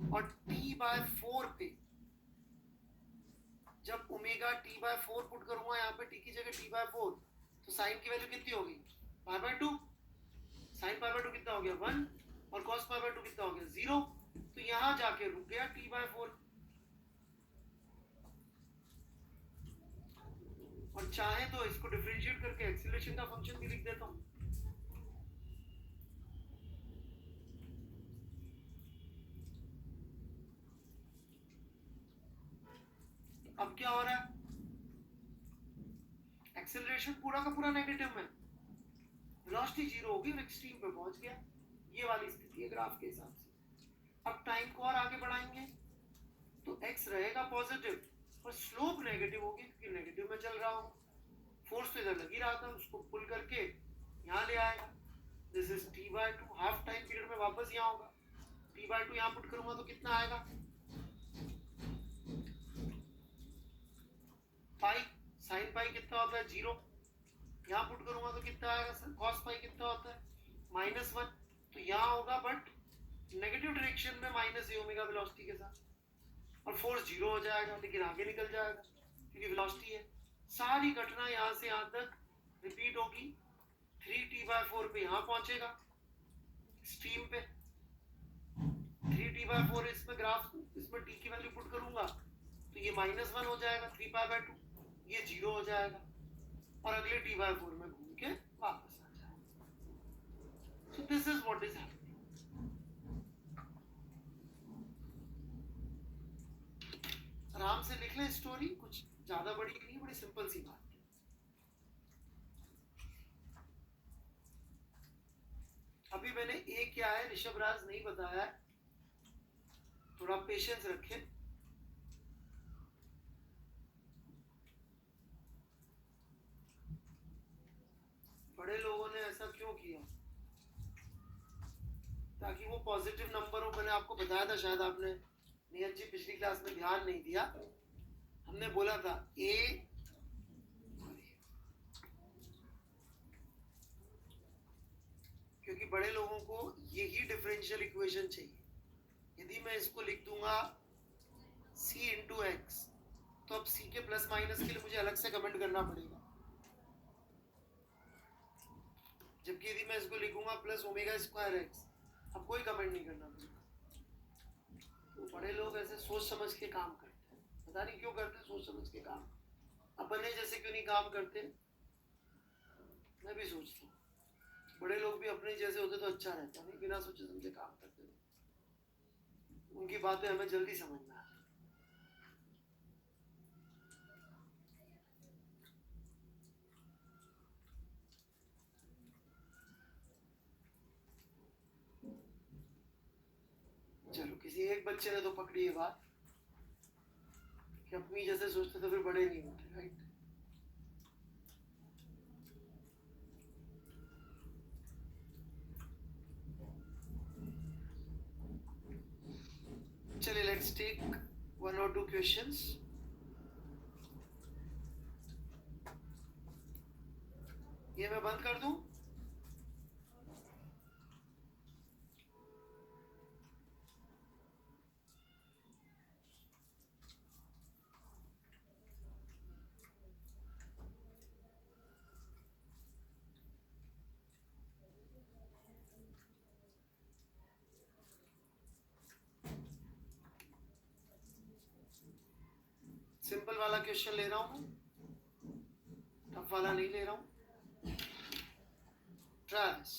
और t/4 पे जब ओमेगा t/4 पुट करूंगा यहाँ पे, t की जगह t/4, तो साइन की वैल्यू कितनी होगी? π/2। साइन π/2 कितना हो गया? 1, और cos π/2 कितना हो गया? 0। तो यहाँ जाके रुक गया t/4। और चाहे तो इसको डिफरेंशिएट करके एक्सीलरेशन का फंक्शन भी लिख देता हूँ। अब क्या हो रहा है? एक्सेलरेशन पूरा का पूरा नेगेटिव में, वेलोसिटी 0 होगी और एक्सट्रीम पे पहुंच गया। ये वाली स्थिति है ग्राफ के हिसाब से। अब टाइम को और आगे बढ़ाएंगे तो x रहेगा पॉजिटिव और स्लोप नेगेटिव होगी, क्योंकि नेगेटिव में चल रहा होगा। फोर्स तो इधर लगी रहा था, उसको पुल करके यहाँ ले आएगा। This is t/2। Half time period में वापस यहाँ होगा, t/2 यहाँ पुट करूंगा तो कितना आएगा? पाई कितना होता है 0, यहाँ पुट करूंगा तो कितना आएगा सर, कॉस पाई कितना होता है -1, तो यहाँ होगा बट नेगेटिव डायरेक्शन में माइनस j ओमेगा वेलोसिटी के साथ, और फोर्स 0 हो जाएगा, लेकिन आगे निकल जाएगा क्योंकि वेलोसिटी है। सारी घटना यहाँ से यहाँ तक रिपीट होगी, 3t/4 पे यहाँ पहुंचेगा स्ट्रीम पे, 3t/4 इसमें ग्राफ, इसमें t की वैल्यू पुट करूंगा तो ये -1 हो जाएगा, 3π/2 ये 0 हो जाएगा, और अगले t/4 में घूम के वापस आ जाएगा। So this is what is happening. आराम से लिख लें स्टोरी, कुछ ज्यादा बड़ी नहीं, बड़ी सिंपल सी बात है। अभी मैंने ए क्या है ऋषभ राज नहीं बताया है, थोड़ा पेशेंस रखें। बड़े लोगों ने ऐसा क्यों किया, ताकि वो पॉजिटिव नंबर हो। मैंने आपको बताया था, शायद आपने नियत जी पिछली क्लास में ध्यान नहीं दिया, हमने बोला था ए, क्योंकि बड़े लोगों को यही डिफरेंशियल इक्वेशन चाहिए। यदि मैं इसको लिख दूंगा c इंटू एक्स, तो अब c के प्लस माइनस के लिए मुझे अलग से कमेंट करना पड़ेगा, जबकि यदि मैं इसको लिखूंगा प्लस ओमेगा स्क्वायर एक्स, अब कोई कमेंट नहीं करना पड़ेगा। तो बड़े लोग ऐसे सोच समझ के काम करते हैं, पता नहीं क्यों करते हैं सोच समझ के काम, अपने जैसे क्यों नहीं काम करते। मैं भी सोचता हूँ बड़े लोग भी अपने जैसे होते तो अच्छा रहता, नहीं बिना सोचे समझे काम करते तो उनकी बातें हमें जल्दी समझ में आ जाती। चलो किसी एक बच्चे ने तो पकड़ी ये बात कि अपनी जैसे सोचते तो फिर बड़े नहीं होते, राइट। चलिए लेट्स टेक 1 or 2 क्वेश्चंस। ये मैं बंद कर दूं? सिंपल वाला क्वेश्चन ले रहा हूं, टफ वाला नहीं ले रहा हूं। ट्रायल्स,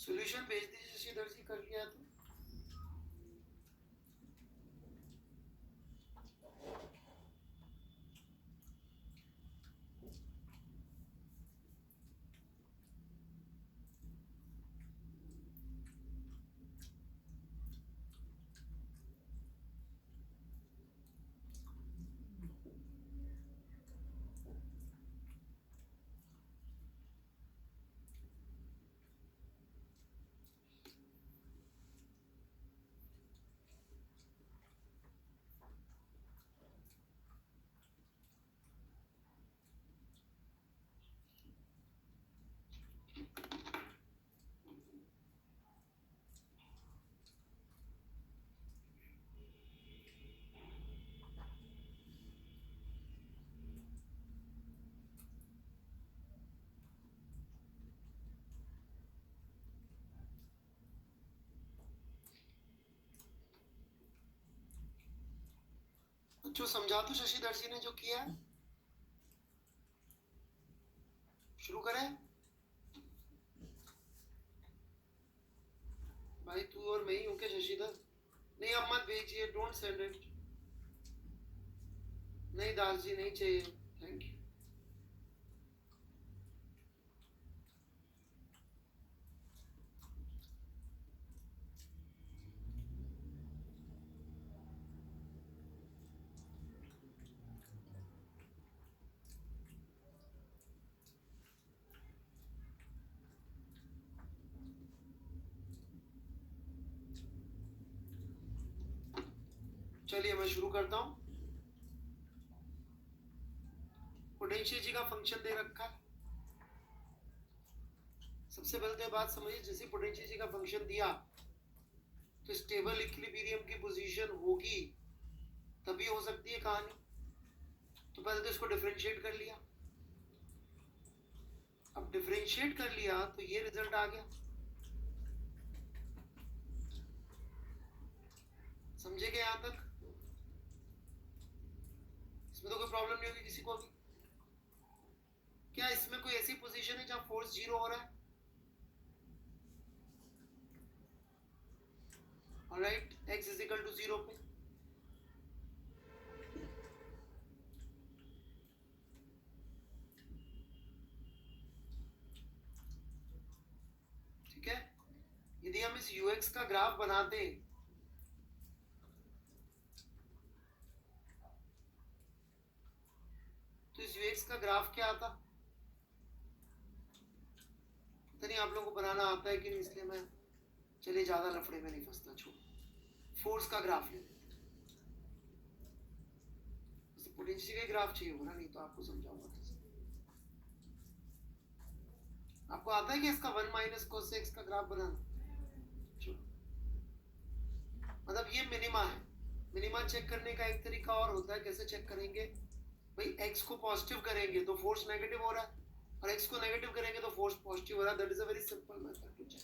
सॉल्यूशन भेज दीजिए शशिधर जी, कर लिया तो। जो समझा तो शशिधर जी ने जो किया है, शुरू करें। भाई तू और मैं ही हूं क्या शशिधर? नहीं अब मत भेजिए, डोंट सेंड इट। नहीं दास जी नहीं चाहिए, थैंक यू। चलिए मैं शुरू करता हूं। पोटेंशियल जी का फंक्शन दे रखा है। सबसे पहले तो बात समझिए, जैसे पोटेंशियल जी का फंक्शन दिया तो स्टेबल इक्विलिब्रियम की पोजीशन होगी तभी हो सकती है कहानी। तो पहले तो इसको डिफरेंशिएट कर लिया। अब डिफरेंशिएट कर लिया तो ये रिजल्ट आ गया। समझे क्या यहां तक? इसमें तो कोई प्रॉब्लम नहीं होगी किसी को भी। क्या इसमें कोई ऐसी पोजीशन है जहां फोर्स 0 हो रहा है? Alright, x is equal to 0 पे। ठीक है, यदि हम इस ux का ग्राफ बनाते तो इस ux का ग्राफ क्या आता? पता नहीं आप लोगों को बनाना आता है कि नहीं, इसलिए मैं चलिए ज्यादा लफड़े में नहीं फंसता, छोड़। फोर्स का ग्राफ ले लेते, पोटेंशियल का ग्राफ चाहिए होगा ना, नहीं तो आपको समझाऊंगा। आपको आता है कि इसका 1 माइनस cos x का ग्राफ बनाना? चलो, मतलब ये मिनिमा है। मिनिमा चेक करने का एक तरीका और होता है। कैसे चेक करेंगे भाई? x को पॉजिटिव करेंगे तो फोर्स नेगेटिव हो रहा है, और x को नेगेटिव करेंगे तो फोर्स पॉजिटिव हो रहा है। That is a very simple method to check.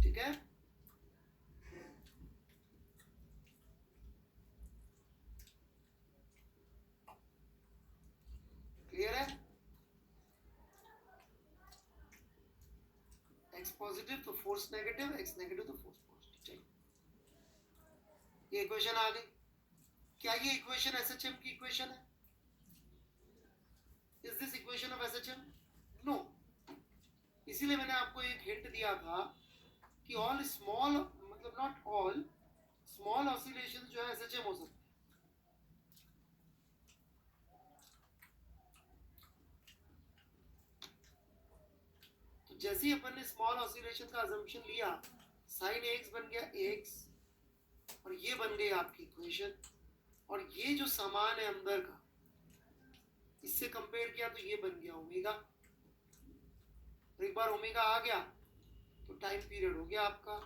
ठीक है, क्लियर है? x पॉजिटिव तो फोर्स नेगेटिव, x नेगेटिव तो फोर्स पॉजिटिव। चलो, ये इक्वेशन आ गई। क्या ये इक्वेशन एसएचएम की इक्वेशन है? Is this equation of SHM? No. इसीलिए मैंने आपको एक हिंट दिया था कि ऑल स्मॉल, मतलब नॉट ऑल स्मॉल ऑसिलेशन जो है एसएचएम हो सकते हैं। तो जैसे ही अपन ने स्मॉल ऑसिलेशन का अजम्पशन लिया, साइन एक्स बन गया एक्स, और ये बन गई आपकी इक्वेशन। और ये जो सामान है अंदर का, इससे कंपेयर किया तो ये बन गया ओमेगा। और एक बार ओमेगा आ गया तो टाइम पीरियड हो गया आपका।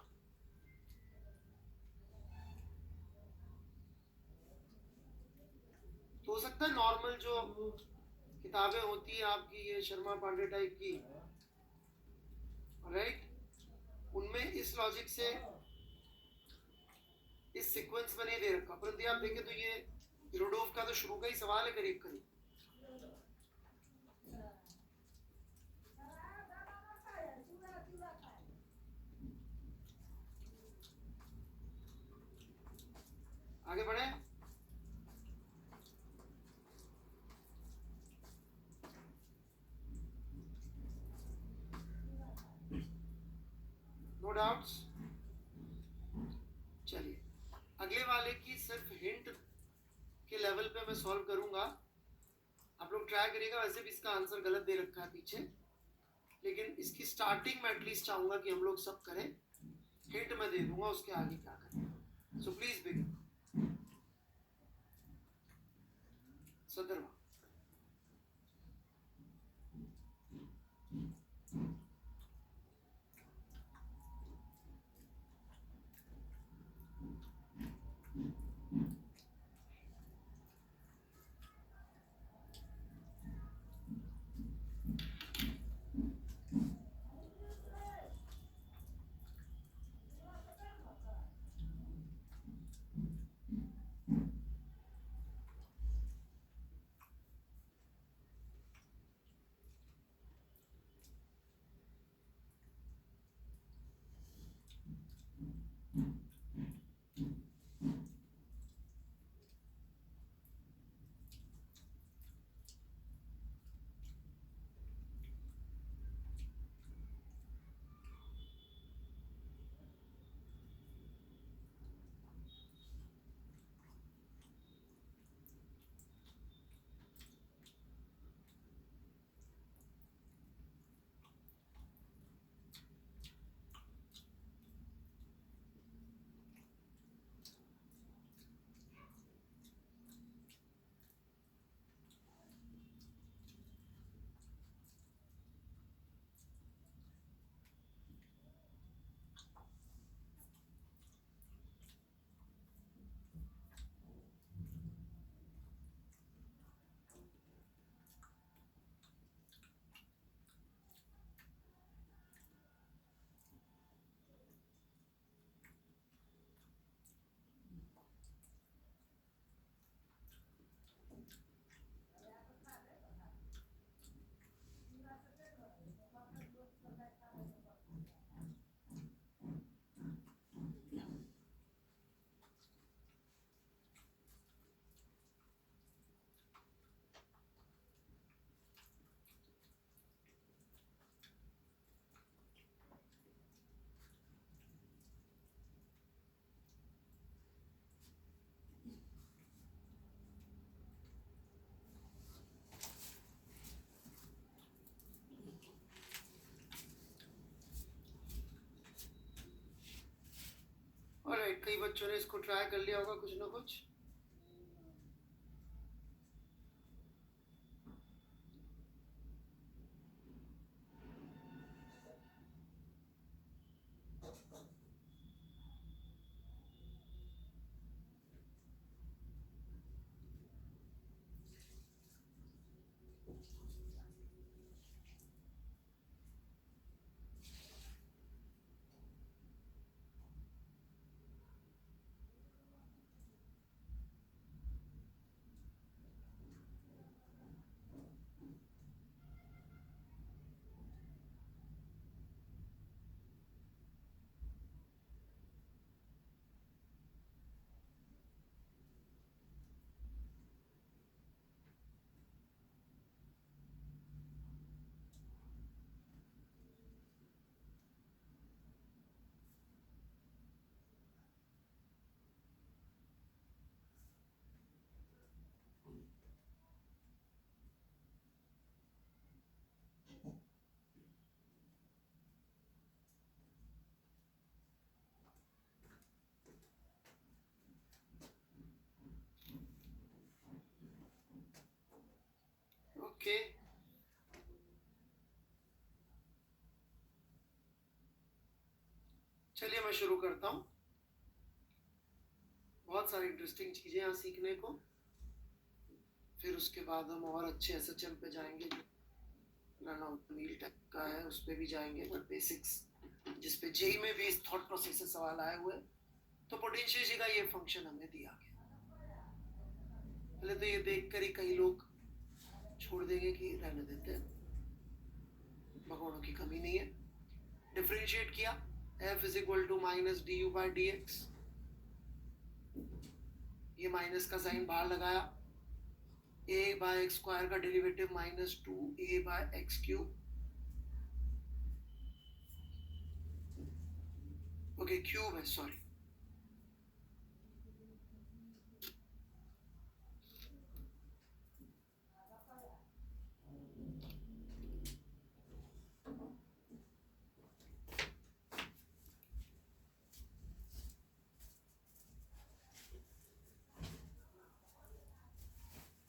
तो हो सकता है नॉर्मल जो किताबें होती है आपकी, ये शर्मा पांडे टाइप की, राइट, उनमें इस लॉजिक से इस सीक्वेंस में नहीं दे रखा, परंतु आप देखें तो ये रुडोल्फ का तो शुरू का ही सवाल है करीब करीब। आगे बढ़े। No doubts. चलिए अगले वाले की सिर्फ हिंट के लेवल पे मैं सॉल्व करूंगा, आप लोग ट्राई करिएगा। वैसे भी इसका आंसर गलत दे रखा है पीछे, लेकिन इसकी स्टार्टिंग में एटलीस्ट चाहूंगा कि हम लोग सब करें। हिंट मैं दे दूंगा उसके आगे क्या करें। So please begin. सदर्मा। ऑलराइट, कई बच्चों ने इसको ट्राई कर लिया होगा कुछ ना कुछ। ओके, चलिए मैं शुरू करता हूँ। बहुत सारी इंटरेस्टिंग चीजें यहाँ सीखने को। फिर उसके बाद हम और अच्छे एसएचएम पे जाएंगे, जो रन आउट मील टेक का है उस पर भी जाएंगे, बट बेसिक्स जिसपे जेई में भी इस थॉट प्रोसेस से सवाल आए हुए। तो पोटेंशियल जी का ये फंक्शन हमें दिया गया। पहले तो ये देखकर ही कई लोग छोड़ देंगे कि रहने देते हैं, भगवानों की कमी नहीं है। डिफरेंशिएट किया, f is equal to minus d u by d x. ये माइनस का साइन बाहर लगाया, ए बाय एक्स स्क्वायर का डेरिवेटिव -2a/x³, ओके क्यूब है, सॉरी।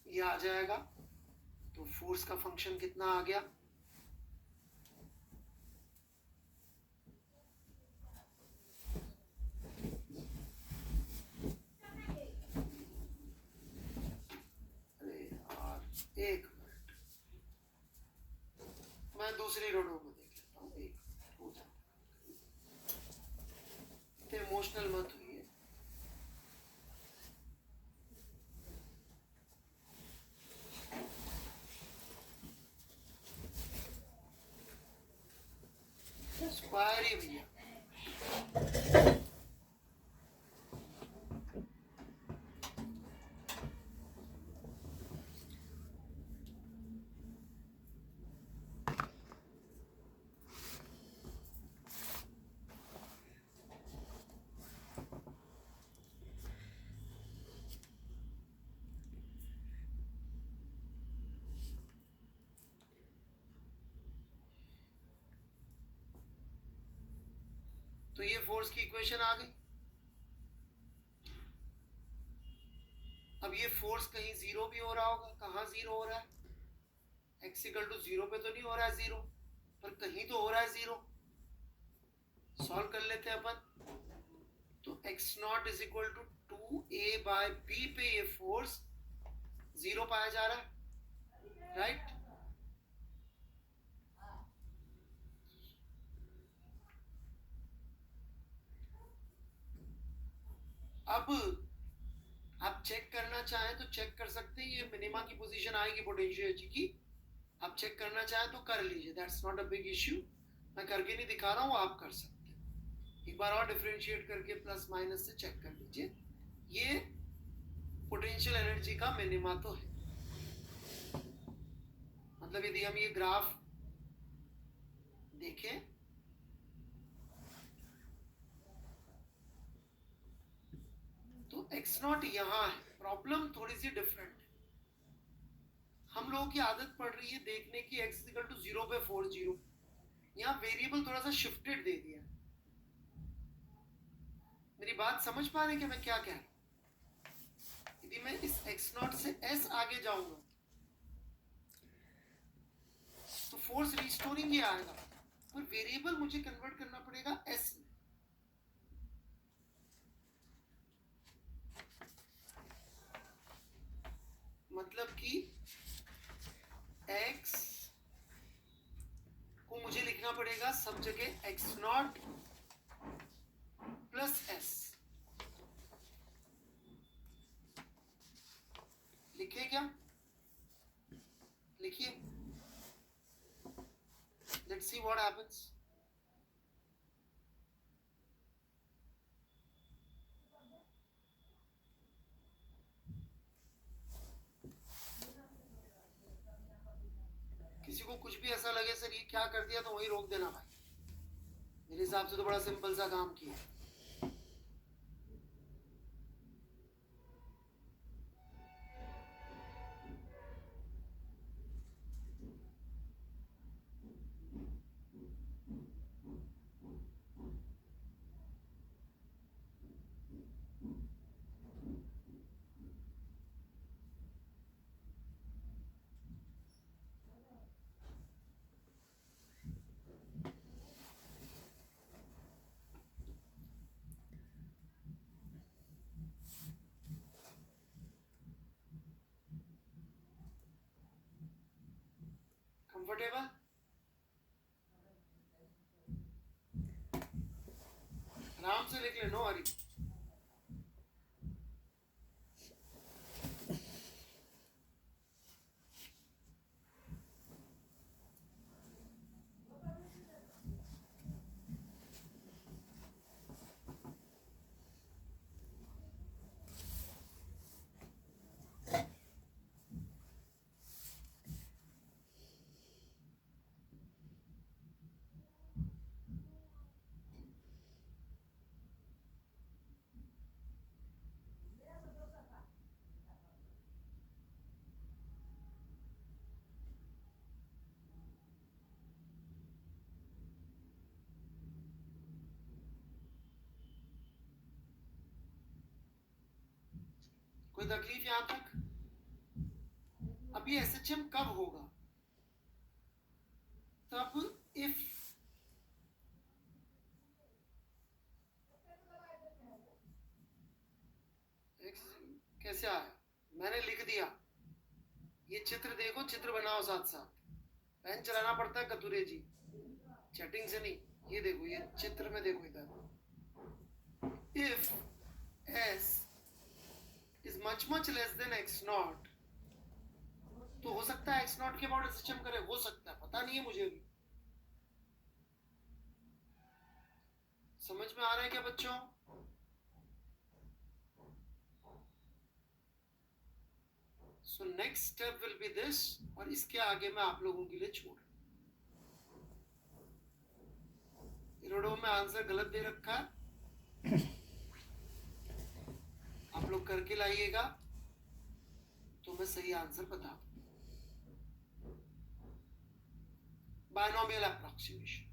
ये आ जाएगा, तो फोर्स का फंक्शन कितना आ गया, अरे यार एक मिनट, मैं दूसरी रो में देख लेता हूँ, एक मिनट हो जाता है, इमोशनल मत हुई। स्क्वायर ही भैया, तो ये फोर्स की इक्वेशन आ गई। अब ये फोर्स कहीं जीरो भी हो रहा होगा, कहाँ जीरो हो रहा है, x = 0 पे तो नहीं हो रहा है जीरो, पर कहीं तो हो रहा है जीरो। सॉल्व कर लेते हैं अपन, तो x0 = 2a/b पे ये फोर्स जीरो पाया जा रहा है, राइट। अब आप चेक करना चाहें तो चेक कर सकते हैं, ये मिनिमा की पोजीशन आएगी पोटेंशियल एनर्जी की, आप चेक करना चाहें तो कर लीजिए, that's not a big issue. मैं करके नहीं दिखा रहा हूँ, आप कर सकते हैं। एक बार और डिफरेंशिएट करके प्लस माइनस से चेक कर लीजिए, ये पोटेंशियल एनर्जी का मिनिमा तो है। मतलब यदि हम ये ग्राफ देखें, तो x0 यहाँ है, प्रॉब्लम थोड़ी सी डिफरेंट है। हम लोगों की आदत पड़ रही है देखने की x = 0 पे फोर्स जीरो, यहाँ वेरिएबल थोड़ा सा शिफ्टेड दे दिया। मेरी बात समझ पा रहे हैं कि मैं क्या कह रहा हूँ? यदि मैं इस x0 से s आगे जाऊंगा तो फोर्स रिस्टोरिंग ही आएगा, पर वेरिएबल मुझे कन्वर्ट करना पड़ेगा s में। मतलब कि x को मुझे लिखना पड़ेगा सब जगह x0 + s। लिखे क्या? लिखिए, लेट्स सी व्हाट हैपेंस। किसी को कुछ भी ऐसा लगे सर ये क्या कर दिया, तो वही रोक देना भाई। मेरे हिसाब से तो बड़ा सिंपल सा काम किया। कंफर्टेबल? आराम से लिख ले, नो हरी। कोई तकलीफ यहां तक? अब ये एसएचएम कब होगा? तब इफ कैसे आया? मैंने लिख दिया, ये चित्र देखो, चित्र बनाओ साथ साथ। पेन चलाना पड़ता है कतुरे जी, चैटिंग से नहीं। ये देखो, ये चित्र में देखो इधर। If s is much less than x not, तो हो सकता है x नॉट के बाद एसएचएम करे, हो सकता है, पता नहीं है मुझे भी। समझ में आ रहा है क्या बच्चों? So next step will be this, और इसके आगे मैं आप लोगों के लिए छोड़, इरोडो में आंसर गलत दे रखा है, आप लोग करके लाइएगा तो मैं सही आंसर बता दूं। बायनोमियल अप्रोक्सीमेशन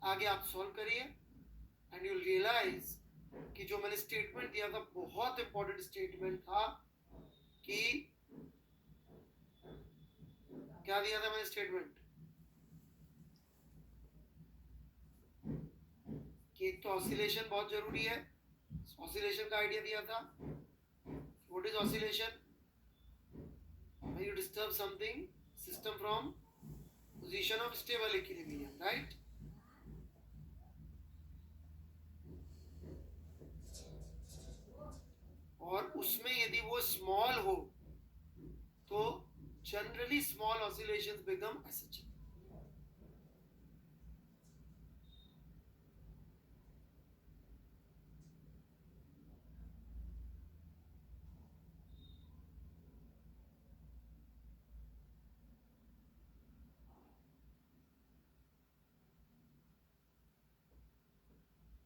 आगे आप सॉल्व करिए एंड यू रियलाइज कि जो मैंने स्टेटमेंट दिया था बहुत इंपॉर्टेंट स्टेटमेंट था। कि क्या दिया था मैंने स्टेटमेंट? कि एक तो ऑसिलेशन बहुत जरूरी है, ऑसिलेशन का आइडिया दिया था। What is oscillation? When you disturb something system from position of stable equilibrium, right? और उसमें यदि वो स्मॉल हो तो generally small oscillations become SHM.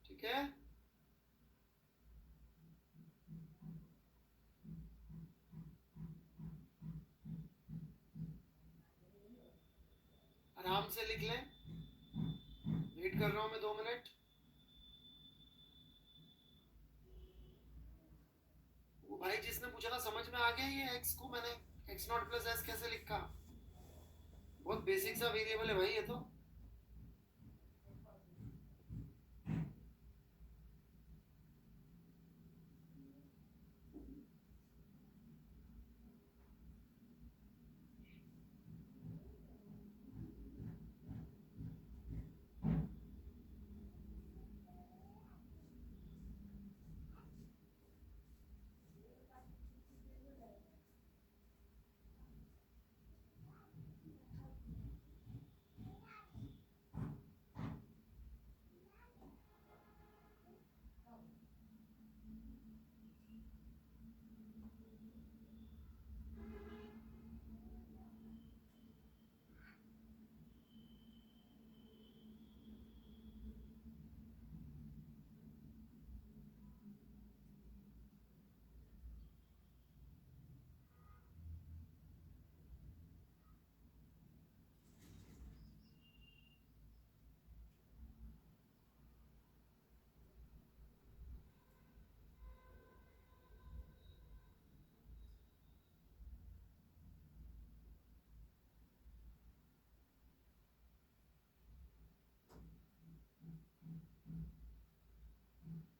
ठीक है? आराम से लिख लें, वेट कर रहा हूं मैं 2 मिनट। वो भाई जिसने पूछा था समझ में आ गया ये एक्स को मैंने एक्स नॉट प्लस एस कैसे लिखा? बहुत बेसिक सा वेरिएबल है भाई ये तो।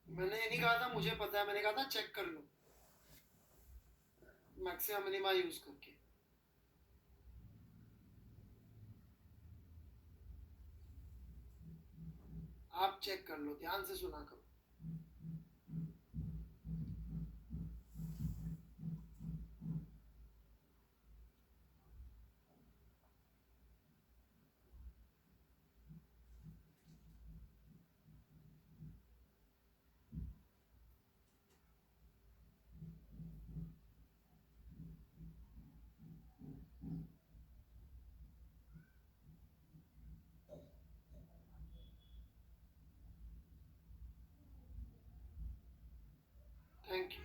मैंने ये नहीं कहा था मुझे पता है, मैंने कहा था चेक कर लो मैक्सिमम मिनिमा यूज करके। आप चेक कर लो, ध्यान से सुना करो। Thank you.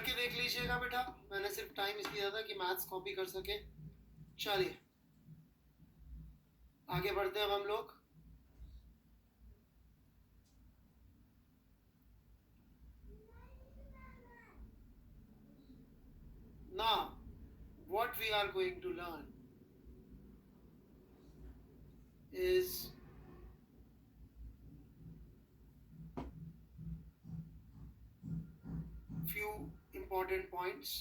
करके देख लीजिएगा बेटा, मैंने सिर्फ टाइम इसलिए दिया था कि मैथ्स कॉपी कर सके। चलिए आगे बढ़ते हैं अब हम लोग। Now what we are going to learn is few important points,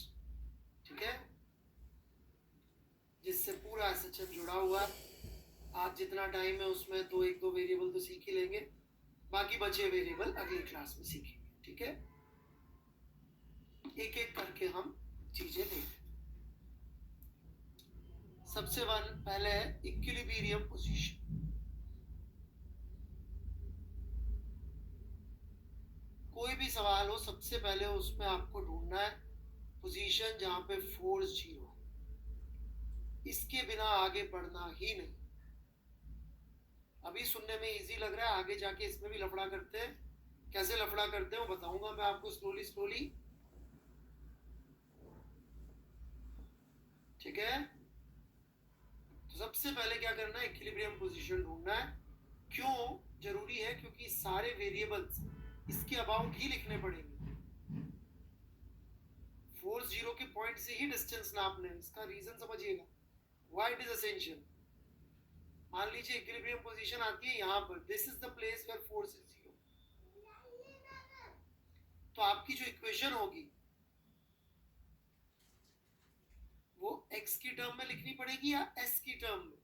ठीक है, जिससे पूरा एसएचएम जुड़ा हुआ है। आज जितना टाइम है उसमें तो एक दो वेरिएबल तो सीख ही लेंगे, बाकी बचे वेरिएबल अगली क्लास में सीखेंगे, ठीक है। एक एक करके हम चीजें देखें। सबसे पहले है इक्विलिब्रियम पोजीशन। कोई भी सवाल हो, सबसे पहले उसमें आपको ढूंढना है पोजीशन जहां पे फोर्स 0। इसके बिना आगे बढ़ना ही नहीं। अभी सुनने में इजी लग रहा है, आगे जाके इसमें भी लफड़ा करते हैं। कैसे लफड़ा करते हैं वो बताऊंगा मैं आपको स्लोली, ठीक है। तो सबसे पहले क्या करना है, इक्विलिब्रियम पोजीशन ढूंढना है। क्यों जरूरी है? क्योंकि सारे वेरिएबल्स इसके अबाउट ही लिखने पड़ेंगे। फोर्स 0 के पॉइंट से ही डिस्टेंस नापने, इसका रीजन समझिएगा, व्हाई इट इज एसेंशियल। मान लीजिए इक्विलिब्रियम पोजीशन आती है यहाँ पर, this is the place where force is 0। तो आपकी जो इक्वेशन होगी वो x की टर्म में लिखनी पड़ेगी या s की टर्म में?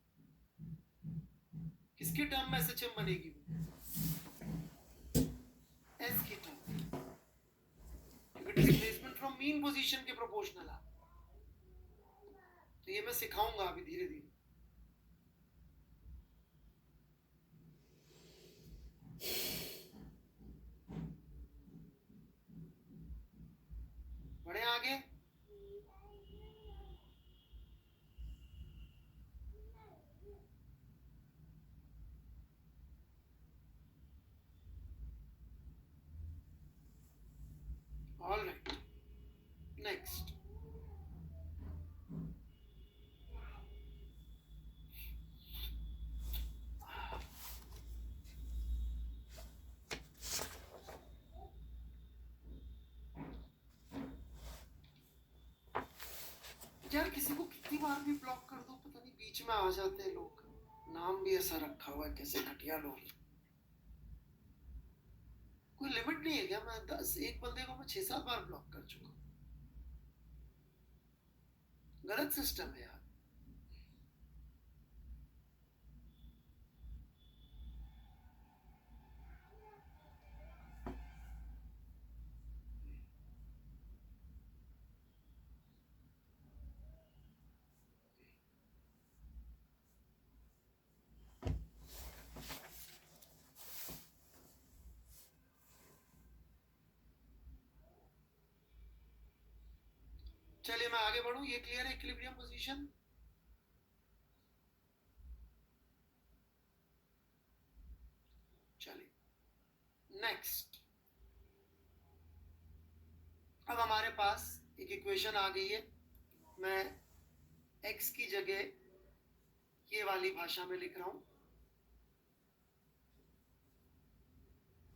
किसके टर्म में एसएचएम बनेगी? s की टर्म में, क्योंकि डिस्प्लेसमेंट फ्रॉम मीन पोजीशन के प्रोपोर्शनल है। तो ये मैं सिखाऊंगा अभी धीरे धीरे। बढ़े आगे। All right. Next. यार किसी को कितनी बार भी ब्लॉक कर दो, पता नहीं बीच में आ जाते हैं लोग। नाम भी ऐसा रखा हुआ है, कैसे घटिया लोग। कोई लिमिट नहीं है क्या? मैं एक बंदे को मैं 6-7 बार ब्लॉक कर चुका हूँ। गलत सिस्टम है यार। चलिए मैं आगे बढ़ूं। ये क्लियर है इक्विलिब्रियम पोजीशन? चलिए नेक्स्ट। अब हमारे पास एक इक्वेशन आ गई है। मैं x की जगह ये वाली भाषा में लिख रहा हूं,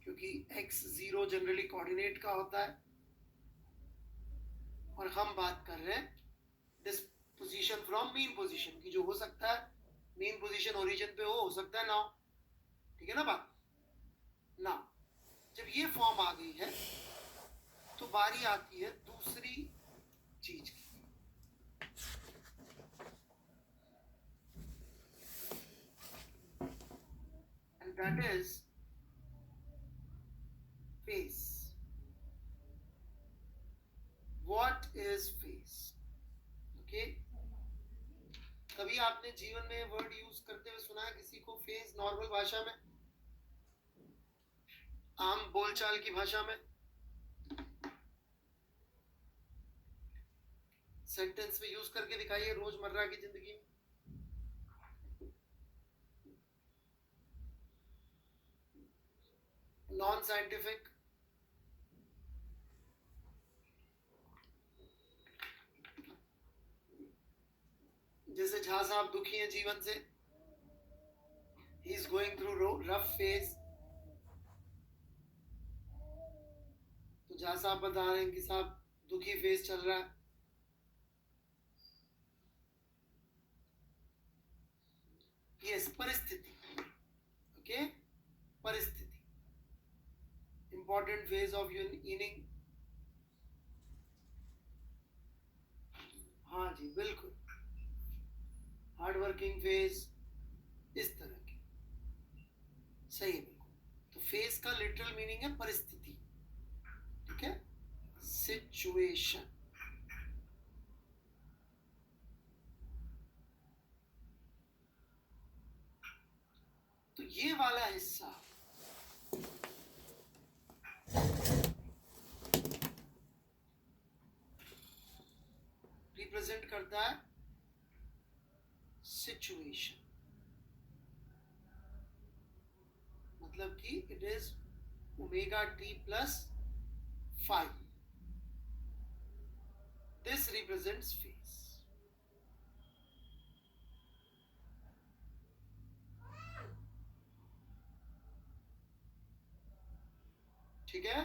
क्योंकि x 0 जनरली कोऑर्डिनेट का होता है और हम बात कर रहे हैं डिस्पोजिशन फ्रॉम मीन पोजीशन की, जो हो सकता है मीन पोजीशन ओरिजिन पे हो सकता है ना हो। ठीक है ना बात ना? जब ये फॉर्म आ गई है तो बारी आती है दूसरी चीज की। And that is face. What is face? Okay? कभी आपने जीवन में वर्ड यूज करते हुए सुना है किसी को फेस? नॉर्मल भाषा में, आम बोलचाल की भाषा में, सेंटेंस में यूज करके दिखाइए रोजमर्रा की जिंदगी में। Non scientific. जैसे झा साहब दुखी हैं जीवन से, he is going through rough phase, तो झा साहब बता रहे हैं कि साहब दुखी फेज चल रहा है। यस, परिस्थिति, ओके, परिस्थिति, इंपॉर्टेंट फेज ऑफ इनिंग। हाँ जी बिल्कुल, हार्ड वर्किंग फेज, इस तरह की, सही है बिल्कुल। तो फेज का लिटरल मीनिंग है परिस्थिति, ठीक है, सिचुएशन। तो ये वाला हिस्सा रिप्रेजेंट करता है सिचुएशन, मतलब कि it is omega T plus 5, this represents phase. ठीक है,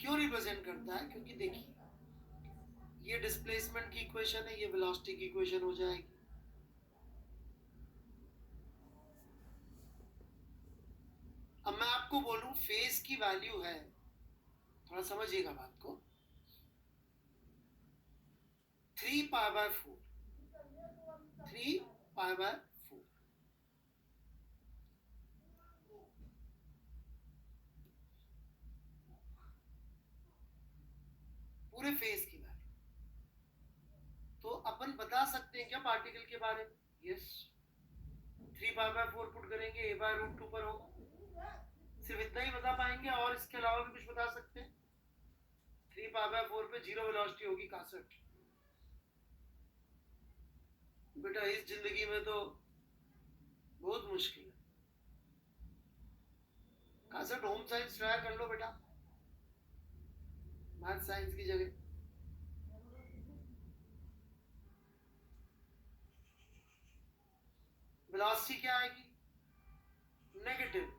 क्यों रिप्रेजेंट करता है? क्योंकि देखिए ये डिस्प्लेसमेंट की इक्वेशन है, ये वेलोसिटी की इक्वेशन हो जाएगी। अब मैं आपको बोलूं फेज की वैल्यू है, थोड़ा समझिएगा बात को, 3 पाई बाय 4, 3 पाई बाय 4, पूरे फेज की वैल्यू। तो अपन बता सकते हैं क्या पार्टिकल के बारे में? यस, 3 पाई बाय 4 पुट करेंगे, a बाय रूट 2 पर होगा, सिर्फ इतना ही बता पाएंगे, और इसके अलावा भी कुछ बता सकते हैं? 3 पाई बाय 4 पे जीरो वेलोसिटी होगी 61। बेटा इस जिंदगी में तो बहुत मुश्किल है। 61 होम साइंस ट्राई कर लो बेटा, मैथ साइंस की जगह। वेलोसिटी क्या आएगी? नेगेटिव।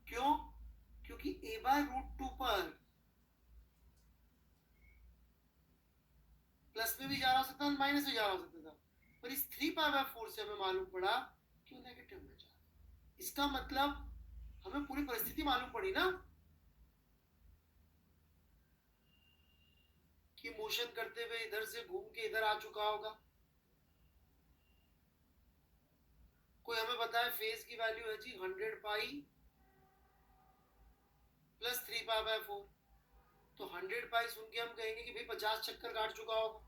क्यों? क्योंकि a बाय रूट 2 पर प्लस में भी जा रहा हो सकता है, माइनस में जा रहा हो सकता था, पर इस 3 पाई बाय 4 से हमें मालूम पड़ा कि वो नेगेटिव में जा रहा है। इसका मतलब हमें पूरी परिस्थिति मालूम पड़ी ना, कि मोशन करते हुए इधर से घूम के इधर आ चुका होगा। कोई हमें बताए फेज की वैल्यू है जी 100 पाई प्लस 3 पाई बाय 4, तो 100 पाई सुन के हम कहेंगे कि भाई 50 चक्कर काट चुका होगा,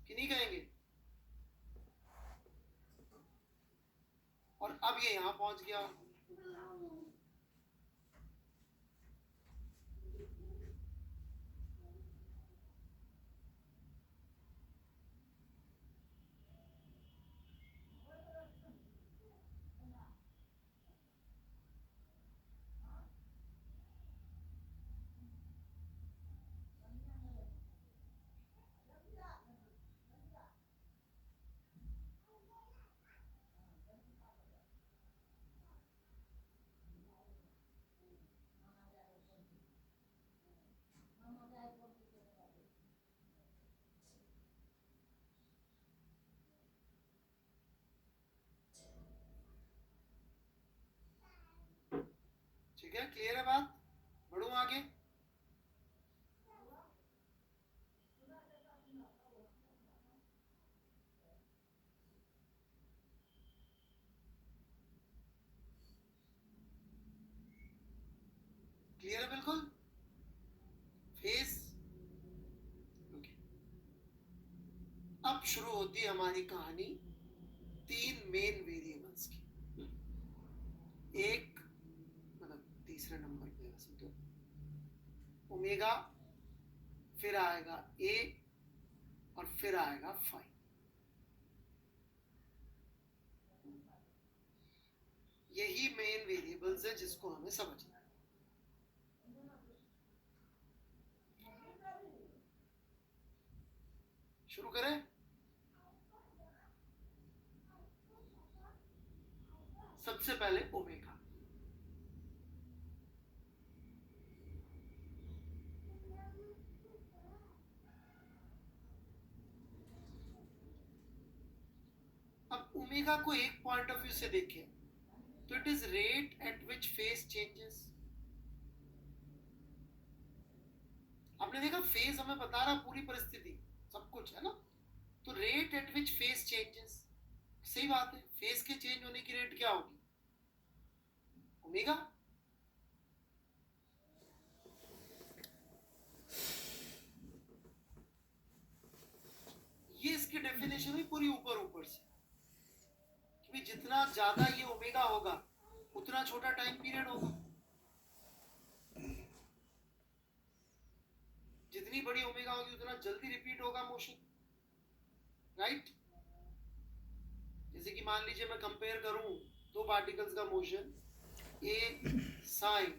कि नहीं कहेंगे? और अब ये यहां पहुंच गया। ठीक है, क्लियर है बात? बढ़ू आगे। क्लियर है बिल्कुल? Face, okay. अब शुरू होती है हमारी कहानी 3 मेन वेरिएबल्स की। एक, मतलब तीसरे नंबर पे वैसे तो ओमेगा फिर आएगा a और फिर आएगा phi। यही मेन वेरिएबल्स है जिसको हमें समझना है। शुरू करें। सबसे पहले ओमेगा। अब ओमेगा को एक पॉइंट ऑफ व्यू से देखें तो it is rate at which phase changes. आपने देखा फेज हमें बता रहा पूरी परिस्थिति सब कुछ है ना, तो rate at which phase changes, सही बात है। फेज के चेंज होने की रेट क्या होगी? ओमेगा। ये इसकी डेफिनेशन है पूरी ऊपर ऊपर से कि जितना ज्यादा ये ओमेगा होगा उतना छोटा टाइम पीरियड होगा, जितनी बड़ी ओमेगा होगी उतना जल्दी रिपीट होगा मोशन, राइट। जैसे कि मान लीजिए मैं कंपेयर करूं दो पार्टिकल्स का मोशन, ए साइन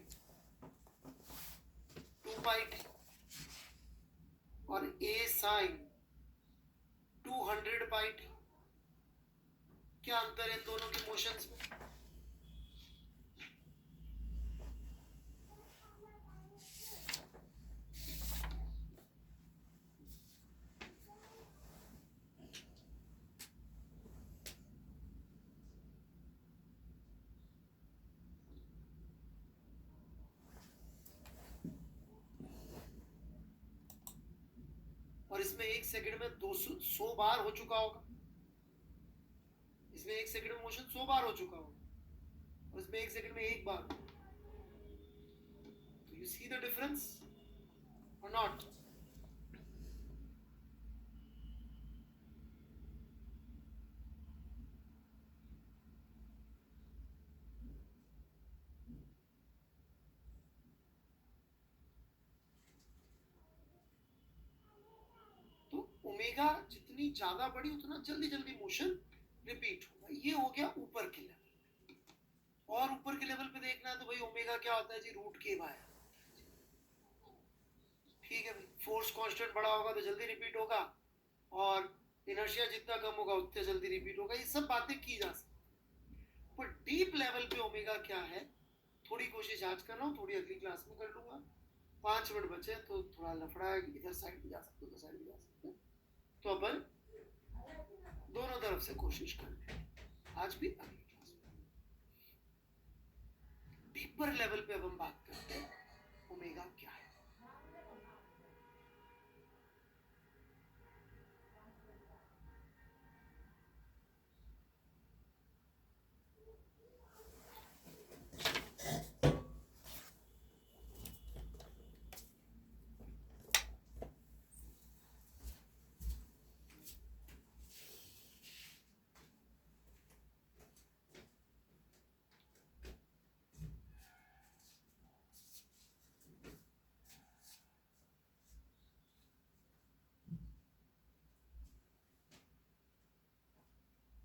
2 पाई टी और ए साइन 200 पाई टी। क्या अंतर है इन दोनों के मोशंस में? और इसमें एक सेकंड में 200 बार हो चुका होगा, इसमें एक सेकंड में मोशन 100 बार हो चुका होगा और इसमें एक सेकंड में एक बार। तो यू सी द डिफरेंस और नॉट? तो ओमेगा जितनी ज्यादा बड़ी उतना जल्दी जल्दी मोशन रिपीट होगा। ये हो गया ऊपर के लेवल। और ऊपर के लेवल पे देखना है तो भाई ओमेगा क्या होता है जी? रूट के बाय। ठीक है भाई, फोर्स कांस्टेंट बड़ा होगा तो जल्दी रिपीट होगा और इनर्शिया जितना कम होगा उतने जल्दी रिपीट होगा। ये सब बातें की जा सकती, पर डीप लेवल पे ओमेगा क्या है थोड़ी कोशिश आज कर रहा हूँ, थोड़ी अगली क्लास में कर लूंगा। 5 मिनट बचे तो थोड़ा लफड़ा है, इधर साइड भी जा सकते उधर साइड भी जा सकते, तो अपन दोनों तरफ से कोशिश करें आज भी अगली क्लास में। डीपर लेवल पे अब हम बात करते हैं ओमेगा क्या है।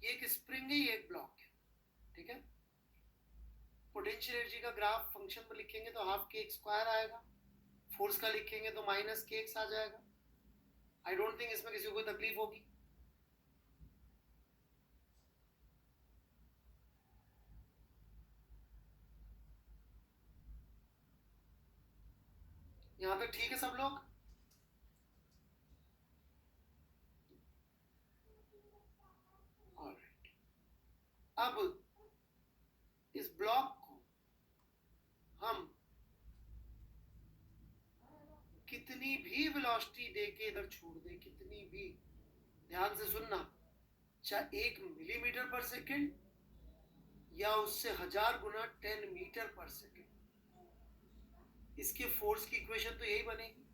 एक स्प्रिंग है, एक ब्लॉक है, ठीक है। पोटेंशियल एनर्जी का ग्राफ फंक्शन में लिखेंगे तो हाफ के स्क्वायर आएगा, फोर्स का लिखेंगे तो माइनस के एक्स आ जाएगा। आई डोंट थिंक इसमें किसी को कोई तकलीफ होगी। यहां तक ठीक है सब लोग? ऑलराइट, अब इस ब्लॉक को हम कितनी भी वेलोसिटी देके इधर छोड़ दे, कितनी भी, ध्यान से सुनना, चाहे 1 मिलीमीटर पर सेकेंड या उससे 1000 गुना 10 मीटर पर सेकेंड, इसके फोर्स की इक्वेशन तो यही बनेगी,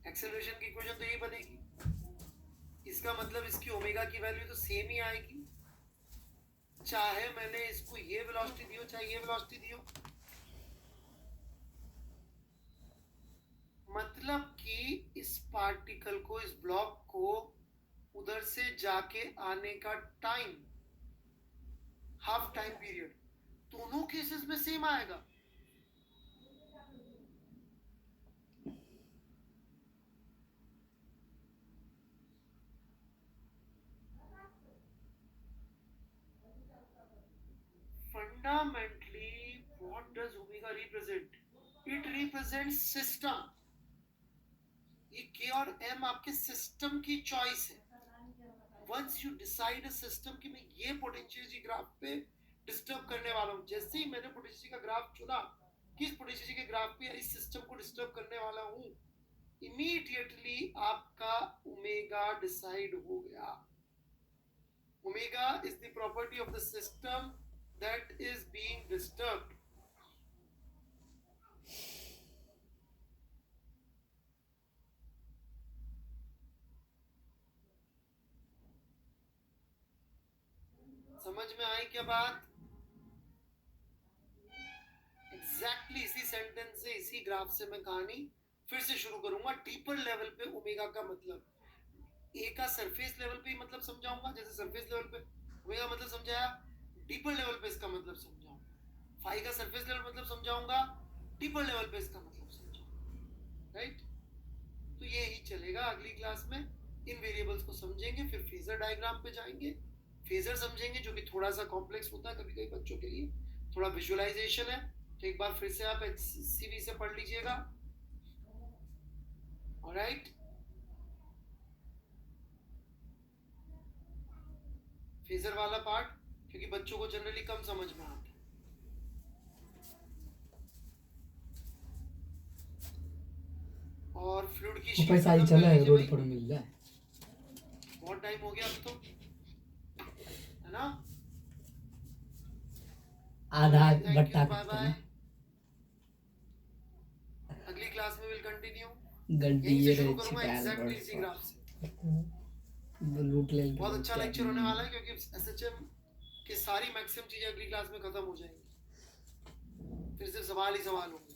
एक्सेलरेशन की इक्वेशन तो यही बनेगी। इसका मतलब इसकी ओमेगा की वैल्यू तो सेम ही आएगी, चाहे मैंने इसको ये वेलोसिटी दी हो चाहे ये वेलोसिटी दी हो। मतलब कि इस पार्टिकल को, इस ब्लॉक को उधर से जाके आने का टाइम, हाफ टाइम पीरियड, दोनों केसेस में सेम आएगा। Fundamentally, what does omega represent? It represents system. ये k और m आपके सिस्टम की चॉइस है। Once you decide a system कि मैं ये पोटेंशियोलॉजी ग्राफ पे डिस्टर्ब करने वाला हूँ, जैसे ही मैंने पोटेंशियोलॉजी का ग्राफ चुना किस पोटेंशियोलॉजी के ग्राफ पे इस सिस्टम को डिस्टर्ब करने वाला हूँ, इमीडिएटली आपका ओमेगा डिसाइड हो गया। Omega is the property of the system that is being disturbed. समझ में आई क्या बात? एग्जैक्टली इसी सेंटेंस से, इसी ग्राफ से मैं कहानी फिर से शुरू करूंगा। डीपर लेवल पे ओमेगा का मतलब, ए का सरफेस लेवल पे ही मतलब समझाऊंगा, जैसे सरफेस लेवल पे ओमेगा मतलब समझाया, डीपर लेवल पे इसका मतलब समझाऊंगा। फाई का सरफेस लेवल मतलब समझाऊंगा, डीपर लेवल पे इसका मतलब समझाऊंगा। राइट? तो ये ही चलेगा अगली क्लास में। इन वेरिएबल्स को समझेंगे, फिर फेजर डायग्राम पे जाएंगे, फेजर समझेंगे जो कि थोड़ा सा कॉम्प्लेक्स होता है कभी कभी बच्चों के लिए, थोड़ा विजुअलाइजेशन है, तो एक बार फिर से आप HCV से पढ़ लीजिएगा। ऑलराइट, फेजर वाला पार्ट क्योंकि बच्चों को जनरली कम समझ में आता है। और फ्लूइड की शीट पैसा ही चला है, रोड पर मिल रहा है। बहुत टाइम हो गया अब तो, है ना? आधा Thank you, बट्टा bye करते bye. हैं अगली क्लास में विल कंटिन्यू, गड्डी यहीं से ये शुरू रहे करूंगा छिपाया एग्जैक्टली बड़ इसी ग्राफ से। लूट ले बहुत अच्छा लेक्चर होने वाला है क्योंकि SHM की सारी मैक्सिमम चीजें अगली क्लास में खत्म हो जाएंगी, फिर सिर्फ सवाल ही सवाल होंगे।